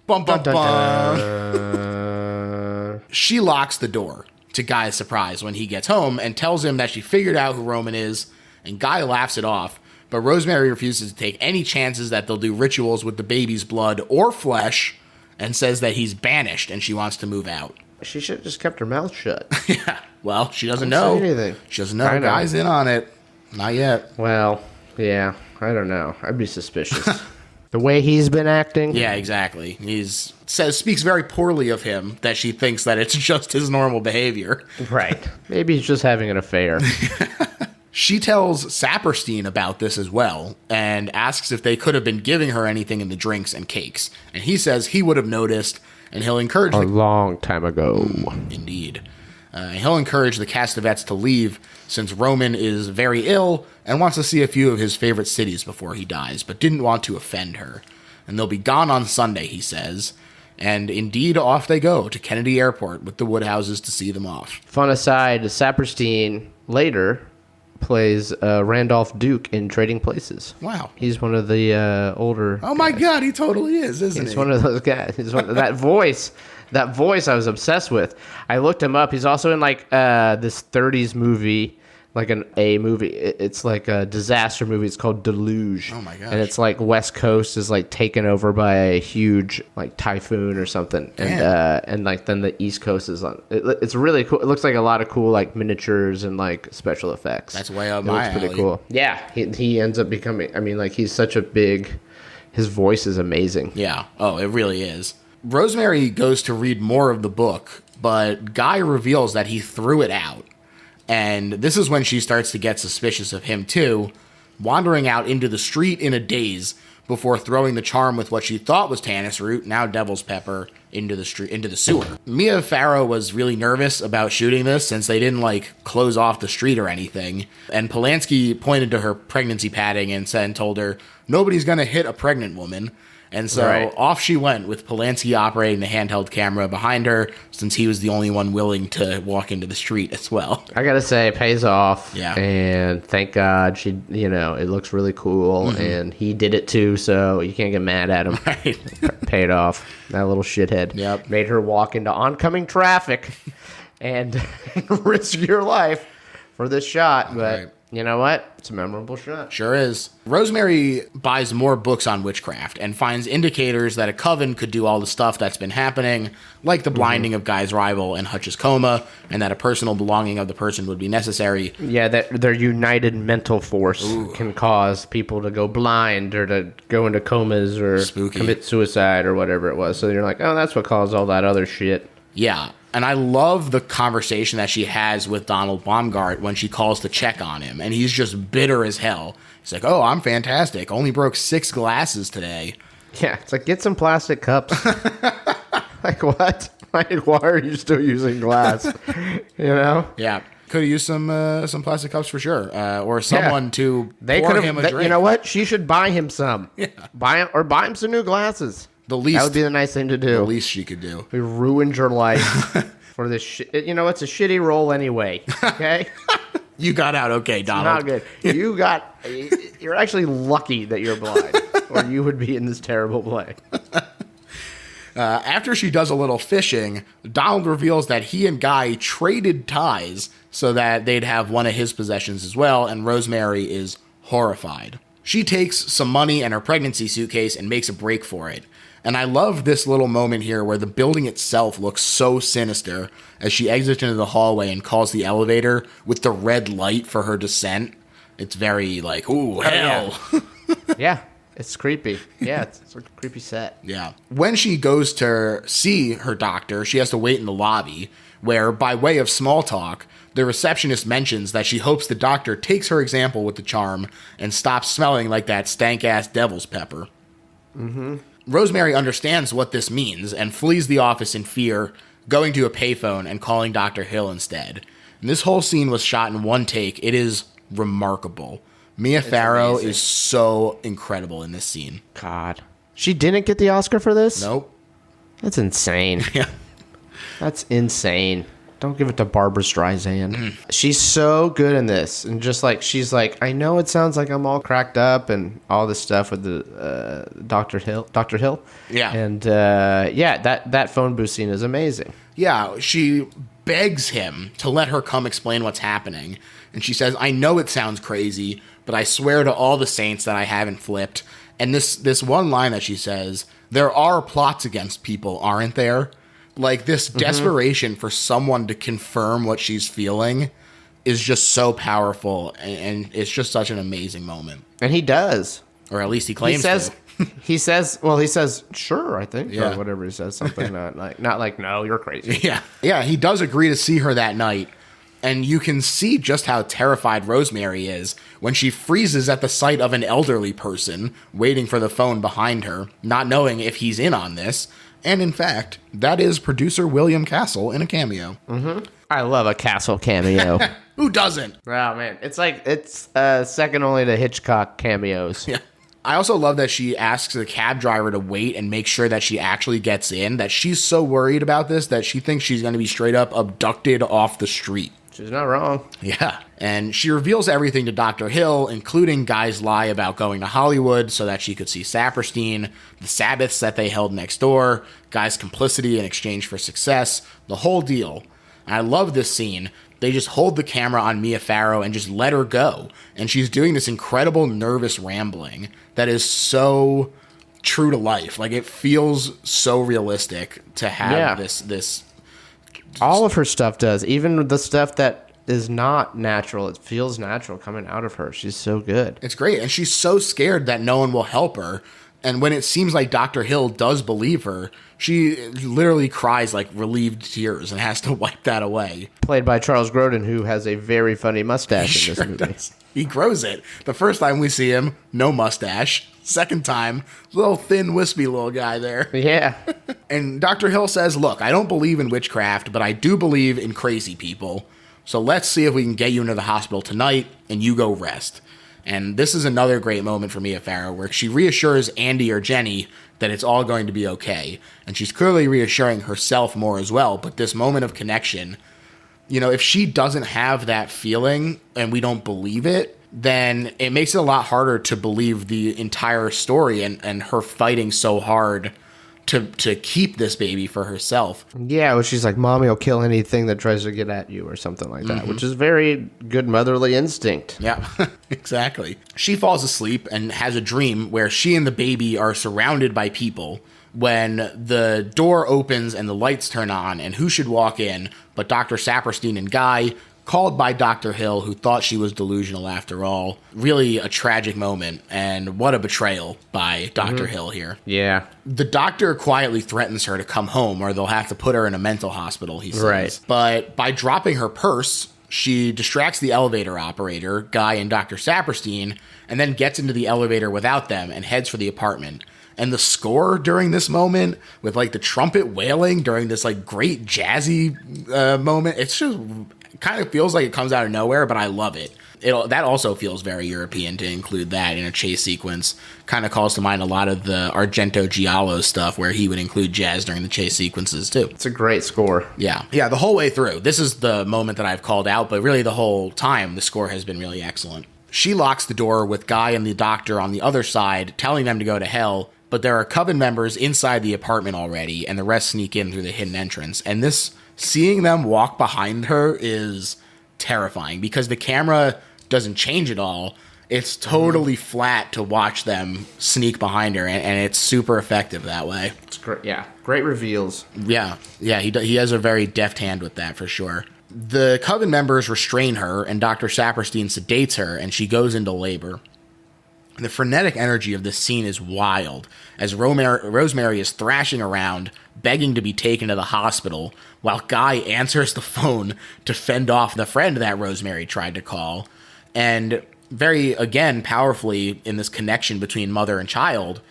Bum, bum, Dun, bum. dun. She locks the door, to Guy's surprise, when he gets home and tells him that she figured out who Roman is, and Guy laughs it off. But Rosemary refuses to take any chances that they'll do rituals with the baby's blood or flesh and says that he's banished and she wants to move out. She should have just kept her mouth shut. Yeah. Well, she doesn't Don't know. say anything. She doesn't know I know. Guy's in on it. Not yet. Well, yeah, I don't know. I'd be suspicious. The way he's been acting. Yeah, exactly. Speaks very poorly of him that she thinks that it's just his normal behavior. Right. Maybe he's just having an affair. She tells Saperstein about this as well and asks if they could have been giving her anything in the drinks and cakes. And he says he would have noticed and he'll encourage A long time ago. Indeed. He'll encourage the Castevets to leave since Roman is very ill and wants to see a few of his favorite cities before he dies, but didn't want to offend her. And they'll be gone on Sunday, he says. And indeed, off they go to Kennedy Airport with the Woodhouses to see them off. Fun aside, Saperstein later plays Randolph Duke in Trading Places. Wow. He's one of the older... Oh my God, he totally is, isn't he? He's one of those guys. That voice I was obsessed with. I looked him up. He's also in like this 30s movie, like an A movie. It's like a disaster movie. It's called Deluge. Oh my gosh. And it's like West Coast is like taken over by a huge like typhoon or something. And like then the East Coast is on. It's really cool. It looks like a lot of cool like miniatures and like special effects. That's way up It my looks pretty alley. cool. Yeah, he ends up becoming. I mean, like he's such a big. His voice is amazing. Yeah. Oh, it really is. Rosemary goes to read more of the book, but Guy reveals that he threw it out. And this is when she starts to get suspicious of him, too, wandering out into the street in a daze before throwing the charm with what she thought was tannis root, now devil's pepper, into the sewer. Mia Farrow was really nervous about shooting this since they didn't, like, close off the street or anything. And Polanski pointed to her pregnancy padding and told her, nobody's gonna hit a pregnant woman. And so Right. off she went with Polanski operating the handheld camera behind her since he was the only one willing to walk into the street as well. I gotta say, it pays off. Yeah. And thank God she, it looks really cool. And he did it too, so you can't get mad at him. Right. Paid off. That little shithead. Yep. Made her walk into oncoming traffic and risk your life for this shot. But Right. you know what? It's a memorable shot. Sure is. Rosemary buys more books on witchcraft and finds indicators that a coven could do all the stuff that's been happening, like the blinding of Guy's rival and Hutch's coma, and that a personal belonging of the person would be necessary. Yeah, that their united mental force can cause people to go blind or to go into comas or Spooky. commit suicide or whatever it was. So you're like, oh, that's what caused all that other shit. Yeah. And I love the conversation that she has with Donald Baumgart when she calls to check on him. And he's just bitter as hell. He's like, oh, I'm fantastic. Only broke 6 glasses today. Yeah, it's like, get some plastic cups. Like, what? Like, why are you still using glass? You know? Yeah. Could have used some plastic cups for sure. Or someone to They pour could him a have. drink. You know what? She should buy him some. Yeah. Buy him some new glasses. The least, That would be the nice thing to do. the least she could do. We ruined your life for this shit. You know, it's a shitty role anyway. Okay? You got out okay, Donald. Not good. You're actually lucky that you're blind, or you would be in this terrible play. After she does a little fishing, Donald reveals that he and Guy traded ties so that they'd have one of his possessions as well, and Rosemary is horrified. She takes some money and her pregnancy suitcase and makes a break for it. And I love this little moment here where the building itself looks so sinister as she exits into the hallway and calls the elevator with the red light for her descent. It's very like, ooh, hell. Yeah, it's creepy. Yeah, it's a creepy set. Yeah. When she goes to see her doctor, she has to wait in the lobby where, by way of small talk, the receptionist mentions that she hopes the doctor takes her example with the charm and stops smelling like that stank-ass devil's pepper. Mm-hmm. Rosemary understands what this means and flees the office in fear, going to a payphone and calling Dr. Hill instead. And this whole scene was shot in one take. It is remarkable. Mia Farrow is so incredible in this scene. God. She didn't get the Oscar for this? Nope. That's insane. Yeah. That's insane. Don't give it to Barbara Streisand. She's so good in this. And just like, she's like, I know it sounds like I'm all cracked up and all this stuff with the Dr. Hill. Yeah. And that phone booth scene is amazing. Yeah, she begs him to let her come explain what's happening. And she says, I know it sounds crazy, but I swear to all the saints that I haven't flipped. And this one line that she says, there are plots against people, aren't there? Like, this desperation for someone to confirm what she's feeling is just so powerful, and it's just such an amazing moment. And he does. Or at least he claims to. He says, sure, I think, or whatever he says, something not like, no, you're crazy. Yeah, he does agree to see her that night, and you can see just how terrified Rosemary is when she freezes at the sight of an elderly person waiting for the phone behind her, not knowing if he's in on this. And in fact, that is producer William Castle in a cameo. Mm-hmm. I love a Castle cameo. Who doesn't? Oh, man. It's second only to Hitchcock cameos. Yeah. I also love that she asks the cab driver to wait and make sure that she actually gets in, that she's so worried about this that she thinks she's going to be straight up abducted off the street. She's not wrong. Yeah. And she reveals everything to Dr. Hill, including Guy's lie about going to Hollywood so that she could see Saperstein, the Sabbaths that they held next door, Guy's complicity in exchange for success, the whole deal. And I love this scene. They just hold the camera on Mia Farrow and just let her go. And she's doing this incredible nervous rambling that is so true to life. Like, it feels so realistic to have this. All of her stuff does. Even the stuff that is not natural. It feels natural coming out of her. She's so good. It's great. And she's so scared that no one will help her. And when it seems like Dr. Hill does believe her, she literally cries like relieved tears and has to wipe that away. Played by Charles Grodin, who has a very funny mustache in this movie. Does. He grows it. The first time we see him, no mustache. Second time, little thin, wispy little guy there. Yeah. And Dr. Hill says, look, I don't believe in witchcraft, but I do believe in crazy people. So let's see if we can get you into the hospital tonight and you go rest. And this is another great moment for Mia Farrow where she reassures Andy or Jenny that it's all going to be okay. And she's clearly reassuring herself more as well. But this moment of connection, you know, if she doesn't have that feeling and we don't believe it, then it makes it a lot harder to believe the entire story and her fighting so hard to keep this baby for herself. Yeah, well, she's like, Mommy will kill anything that tries to get at you or something like that, which is very good motherly instinct. Yeah, exactly. She falls asleep and has a dream where she and the baby are surrounded by people when the door opens and the lights turn on, and who should walk in but Dr. Saperstein and Guy, called by Dr. Hill, who thought she was delusional after all. Really a tragic moment, and what a betrayal by Dr. Hill here. Yeah. The doctor quietly threatens her to come home or they'll have to put her in a mental hospital, he says. Right. But by dropping her purse, she distracts the elevator operator, Guy and Dr. Saperstein, and then gets into the elevator without them and heads for the apartment. And the score during this moment, with like the trumpet wailing during this like great jazzy moment, it's just kind of feels like it comes out of nowhere, but I love it. That also feels very European to include that in a chase sequence. Kind of calls to mind a lot of the Argento Giallo stuff where he would include jazz during the chase sequences too. It's a great score. Yeah, the whole way through. This is the moment that I've called out, but really the whole time the score has been really excellent. She locks the door with Guy and the doctor on the other side, telling them to go to hell, but there are Coven members inside the apartment already, and the rest sneak in through the hidden entrance. And seeing them walk behind her is terrifying because the camera doesn't change at all. It's totally flat to watch them sneak behind her, and it's super effective that way. It's great. Yeah, great reveals. Yeah, he has a very deft hand with that for sure. The Coven members restrain her, and Dr. Saperstein sedates her, and she goes into labor. The frenetic energy of this scene is wild, as Rosemary is thrashing around, begging to be taken to the hospital, while Guy answers the phone to fend off the friend that Rosemary tried to call. And very, again, powerfully in this connection between mother and child,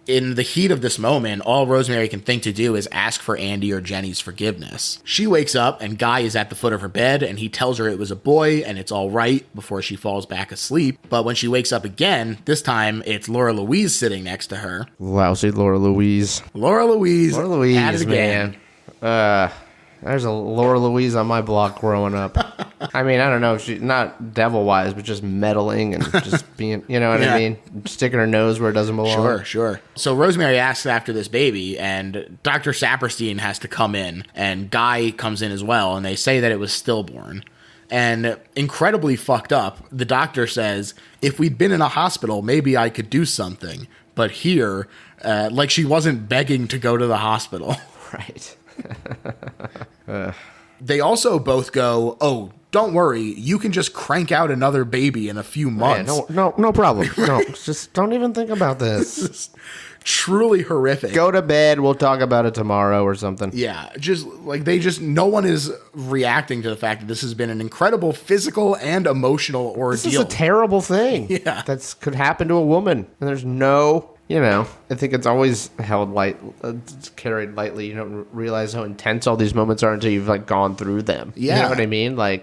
in the heat of this moment, all Rosemary can think to do is ask for Andy or Jenny's forgiveness. She wakes up and Guy is at the foot of her bed and he tells her it was a boy and it's all right before she falls back asleep. But when she wakes up again, this time it's Laura Louise sitting next to her. Lousy Laura Louise. Laura Louise at it again. Man. There's a Laura Louise on my block growing up. I mean, I don't know if she's not devil-wise, but just meddling and just being, you know what I mean? Sticking her nose where it doesn't belong. Sure. So Rosemary asks after this baby, and Dr. Saperstein has to come in, and Guy comes in as well, and they say that it was stillborn. And incredibly fucked up, the doctor says, if we'd been in a hospital, maybe I could do something. But here, like she wasn't begging to go to the hospital. Right. They also both go, oh, don't worry, you can just crank out another baby in a few months. Yeah, no problem. No, just don't even think about this. Truly horrific. Go to bed. We'll talk about it tomorrow or something. Yeah, just like no one is reacting to the fact that this has been an incredible physical and emotional ordeal. This is a terrible thing. Yeah. That could happen to a woman. And there's no, I think it's always held carried lightly. You don't realize how intense all these moments are until you've gone through them. Yeah. You know what I mean?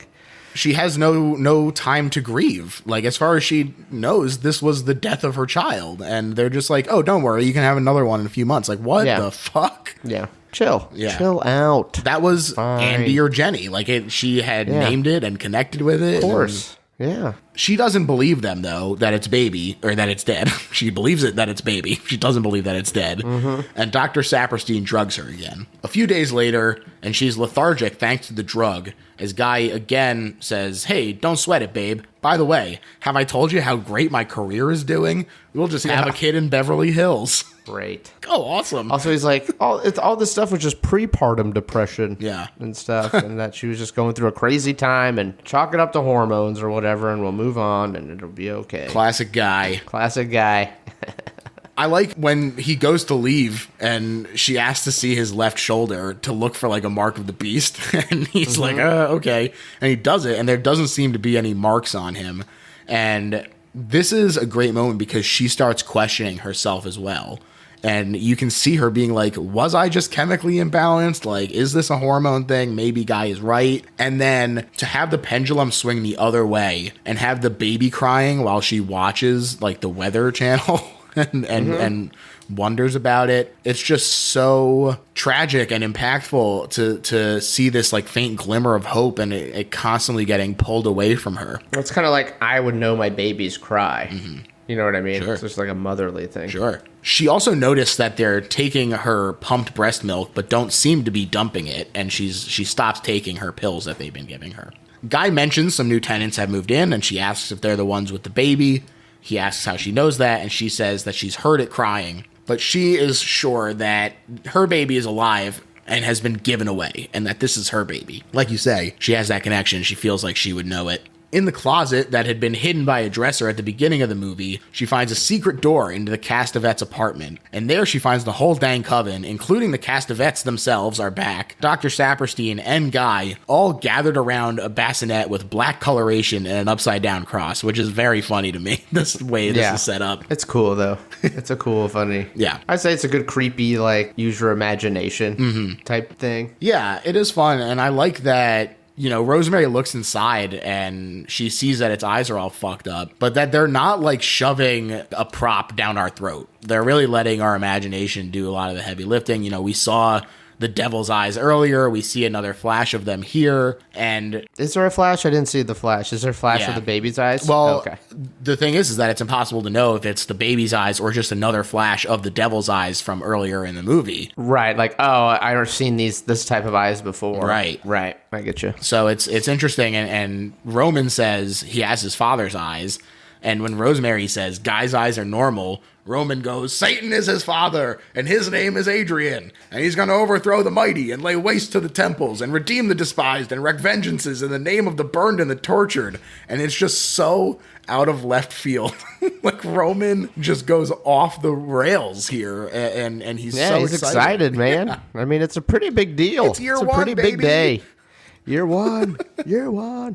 She has no time to grieve. As far as she knows, this was the death of her child. And they're just like, oh, don't worry, you can have another one in a few months. What the fuck? Yeah. Chill. Yeah. Chill out. That was Fine. Andy or Jenny. She had named it and connected with it. Of course. Yeah. She doesn't believe them, though, that it's baby, or that it's dead. She believes it that it's baby. She doesn't believe that it's dead. Mm-hmm. And Dr. Saperstein drugs her again. A few days later, and she's lethargic thanks to the drug, as Guy again says, hey, don't sweat it, babe. By the way, have I told you how great my career is doing? We'll just have a kid in Beverly Hills. Great. Oh, awesome. Also, he's like, all this stuff was just prepartum depression. Yeah. And stuff. And that she was just going through a crazy time and chalk it up to hormones or whatever, and we'll move on and it'll be okay. Classic Guy. Classic Guy. I like when he goes to leave and she asks to see his left shoulder to look for a mark of the beast. And he's like, okay. And he does it. And there doesn't seem to be any marks on him. And this is a great moment because she starts questioning herself as well. And you can see her being like, was I just chemically imbalanced? Is this a hormone thing? Maybe Guy is right. And then to have the pendulum swing the other way and have the baby crying while she watches the Weather Channel and wonders about it. It's just so tragic and impactful to see this faint glimmer of hope and it constantly getting pulled away from her. It's kind of like I would know my baby's cry. Mm-hmm. You know what I mean? Sure. It's just a motherly thing. Sure. She also noticed that they're taking her pumped breast milk, but don't seem to be dumping it, and she stops taking her pills that they've been giving her. Guy mentions some new tenants have moved in, and she asks if they're the ones with the baby. He asks how she knows that, and she says that she's heard it crying, but she is sure that her baby is alive and has been given away, and that this is her baby. Like you say, she has that connection. She feels like she would know it. In the closet that had been hidden by a dresser at the beginning of the movie, she finds a secret door into the Castevet's apartment. And there she finds the whole dang coven, including the Castevets themselves, are back. Dr. Saperstein and Guy all gathered around a bassinet with black coloration and an upside-down cross, which is very funny to me, this way this is set up. It's cool, though. It's a cool, funny. Yeah. I'd say it's a good, creepy, use your imagination type thing. Yeah, it is fun, and I like that. Rosemary looks inside and she sees that its eyes are all fucked up, but that they're not shoving a prop down our throat. They're really letting our imagination do a lot of the heavy lifting. We saw the devil's eyes earlier. We see another flash of them here. And is there a flash? I didn't see the flash. Is there a flash of the baby's eyes? Well, okay. The thing is that it's impossible to know if it's the baby's eyes or just another flash of the devil's eyes from earlier in the movie. Right. I've seen this type of eyes before. Right. I get you. So it's interesting. And Roman says he has his father's eyes. And when Rosemary says Guy's eyes are normal, Roman goes, Satan is his father, and his name is Adrian, and he's going to overthrow the mighty and lay waste to the temples and redeem the despised and wreak vengeances in the name of the burned and the tortured. And it's just so out of left field. Like Roman just goes off the rails here, and he's so he's excited, man. Yeah. I mean, it's a pretty big deal. It's year a one, pretty big baby. day. Year one.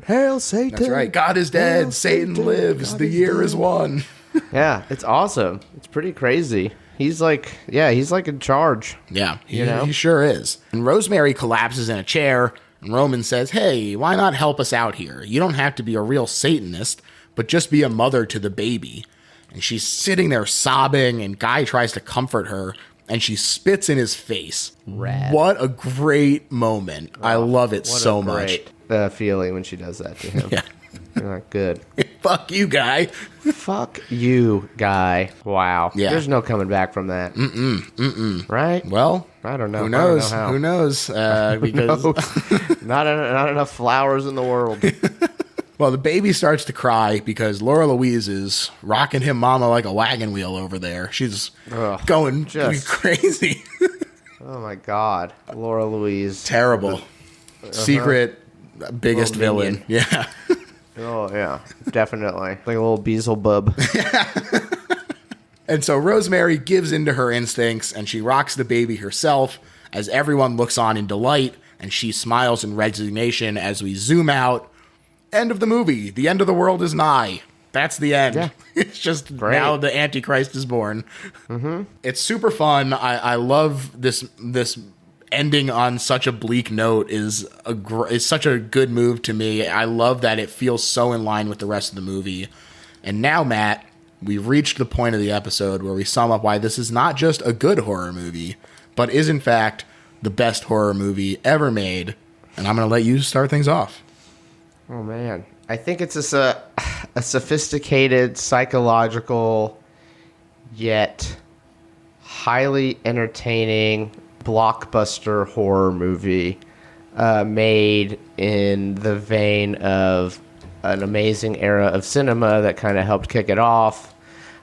Hail Satan. That's right. God is dead. Hail Satan lives. God The is year dead. is one. Yeah, it's awesome. It's pretty crazy. He's like in charge. Yeah, know? he sure is. And Rosemary collapses in a chair, and Roman says, hey, why not help us out here? You don't have to be a real Satanist, but just be a mother to the baby. And she's sitting there sobbing, and Guy tries to comfort her, and she spits in his face. Rad. What a great moment. I love it What so a much. great feeling when she does that to him. Yeah. You're not good. Fuck you, Guy. Fuck you, Guy. Wow. Yeah. There's no coming back from that. Right? Well, I don't know. who knows? I don't know how. Who knows? Because not enough flowers in the world. well, the baby starts to cry because Laura Louise is rocking him mama like a wagon wheel over there. She's going crazy. Oh my God, Laura Louise. Terrible. Secret biggest Little villain. minion. Yeah. Oh yeah, definitely like a little Beelzebub. And so Rosemary gives into her instincts and she rocks the baby herself as everyone looks on in delight, and she smiles in resignation as we zoom out. End of the movie. The end of the world is nigh. That's the end. Yeah. It's just Great. now the Antichrist is born. It's super fun. I love this ending on such a bleak note is such a good move to me. I love that it feels so in line with the rest of the movie. And now, Matt, we've reached the point of the episode where we sum up why this is not just a good horror movie, but is in fact the best horror movie ever made. And I'm going to let you start things off. Oh man, I think it's a sophisticated, psychological, yet highly entertaining blockbuster horror movie made in the vein of an amazing era of cinema that kind of helped kick it off.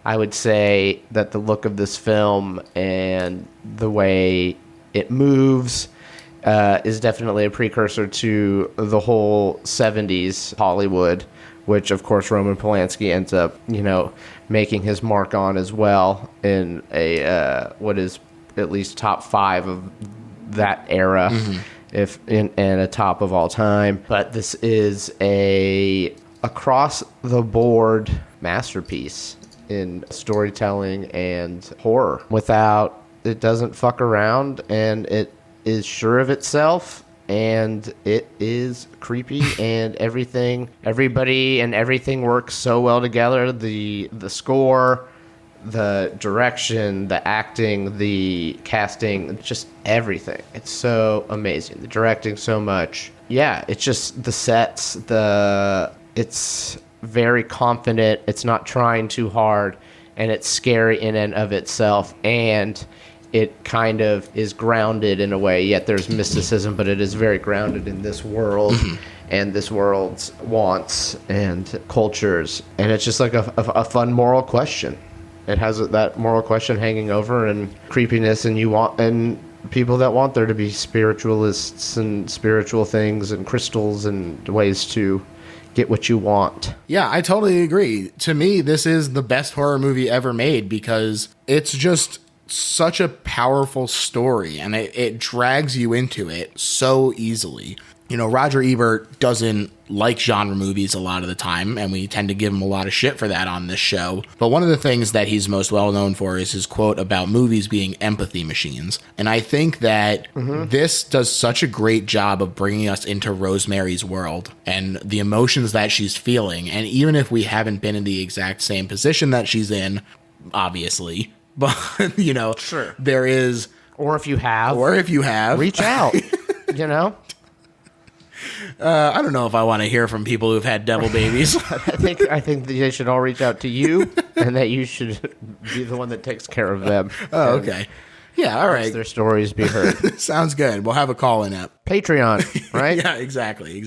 I would say that the look of this film and the way it moves is definitely a precursor to the whole 70s Hollywood, which of course Roman Polanski ends up, making his mark on as well in a what is at least top 5 of that era, and a top of all time. But this is a across the board masterpiece in storytelling and horror. It doesn't fuck around, and it is sure of itself, and it is creepy, and everybody and everything works so well together. The score, the direction, the acting, the casting, just everything. It's so amazing. The directing so much. Yeah, it's just the sets, it's very confident. It's not trying too hard, and it's scary in and of itself, and it kind of is grounded in a way. Yet there's mysticism, but it is very grounded in this world and this world's wants and cultures. And it's just like a fun moral question. It has that moral question hanging over, and creepiness, and people that want there to be spiritualists and spiritual things and crystals and ways to get what you want. Yeah, I totally agree. To me, this is the best horror movie ever made because it's just such a powerful story, and it drags you into it so easily. Roger Ebert doesn't like genre movies a lot of the time, and we tend to give him a lot of shit for that on this show. But one of the things that he's most well known for is his quote about movies being empathy machines. And I think that this does such a great job of bringing us into Rosemary's world and the emotions that she's feeling. And even if we haven't been in the exact same position that she's in, obviously, but, Sure. there is... Or if you have, reach reach out, I don't know if I want to hear from people who've had devil babies. I think they should all reach out to you, and that you should be the one that takes care of them. Oh, okay. Yeah, all right. Their stories be heard. Sounds good. We'll have a call-in app. Patreon, right? Yeah, exactly.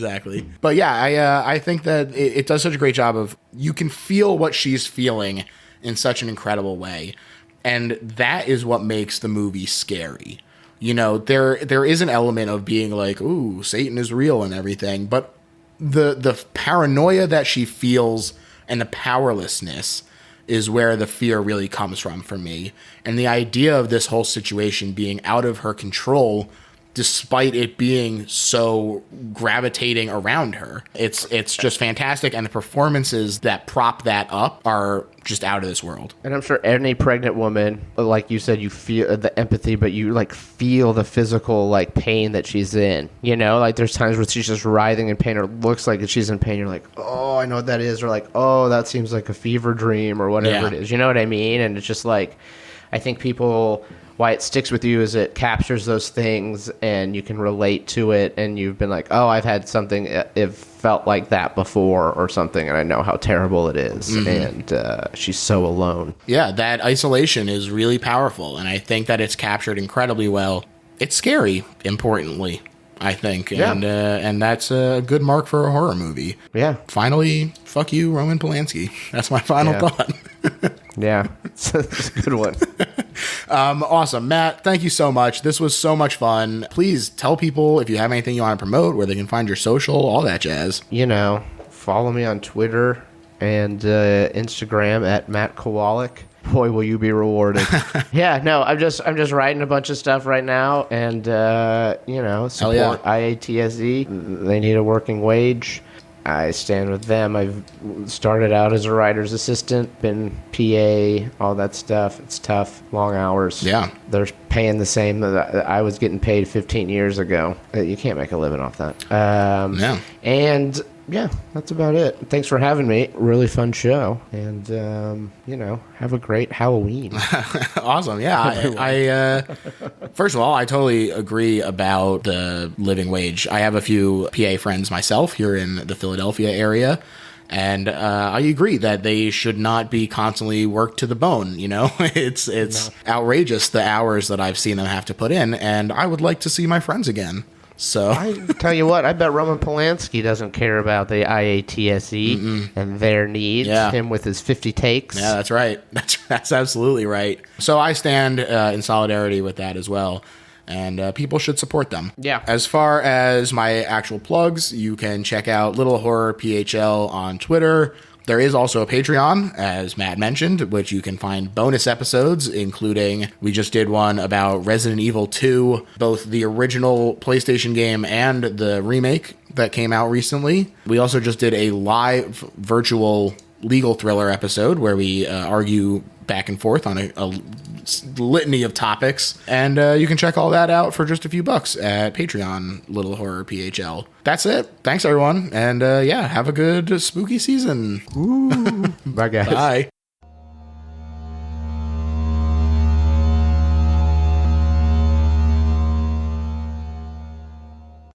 But yeah, I think that it does such a great job of, you can feel what she's feeling in such an incredible way. And that is what makes the movie scary. There is an element of being like, ooh, Satan is real and everything, but the paranoia that she feels and the powerlessness is where the fear really comes from for me. And the idea of this whole situation being out of her control, despite it being so gravitating around her. It's just fantastic, and the performances that prop that up are just out of this world. And I'm sure any pregnant woman, like you said, you feel the empathy, but you like feel the physical like pain that she's in. You know, like there's times where she's just writhing in pain, or looks like she's in pain. You're like, oh, I know what that is, or like, oh, that seems like a fever dream, or whatever it is. You know what I mean? And it's just like, I think people, why it sticks with you is it captures those things and you can relate to it, and you've been like, oh, I've had something, it felt like that before or something, and I know how terrible it is. And she's so alone. Yeah, that isolation is really powerful, and I think that it's captured incredibly well. It's scary, importantly, I think, and that's a good mark for a horror movie. Yeah. Finally, fuck you, Roman Polanski. That's my final thought. Yeah, it's a good one. Awesome. Matt, thank you so much. This was so much fun. Please tell people if you have anything you want to promote, where they can find your social, all that jazz. You know, follow me on Twitter and Instagram at Matt Kowalick. Boy, will you be rewarded. Yeah, no, I'm just writing a bunch of stuff right now, and support IATSE. They need a working wage. I stand with them. I've started out as a writer's assistant, been PA, all that stuff. It's tough, long hours. Yeah. They're paying the same that I was getting paid 15 years ago. You can't make a living off that. Yeah. And yeah, that's about it. Thanks for having me. Really fun show. And, have a great Halloween. Awesome. Yeah. I first of all, I totally agree about the living wage. I have a few PA friends myself here in the Philadelphia area. And I agree that they should not be constantly worked to the bone. You know, it's outrageous the hours that I've seen them have to put in. And I would like to see my friends again. So I tell you what, I bet Roman Polanski doesn't care about the IATSE and their needs. Yeah. Him with his 50 takes. Yeah, that's right. That's absolutely right. So I stand in solidarity with that as well. And people should support them. Yeah. As far as my actual plugs, you can check out Little Horror PHL on Twitter. There is also a Patreon, as Matt mentioned, which you can find bonus episodes, including we just did one about Resident Evil 2, both the original PlayStation game and the remake that came out recently. We also just did a live virtual legal thriller episode where we argue back and forth on a litany of topics, and you can check all that out for just a few bucks at Patreon, Little Horror PHL. That's it. Thanks, everyone, and have a good spooky season. Bye, guys. Bye.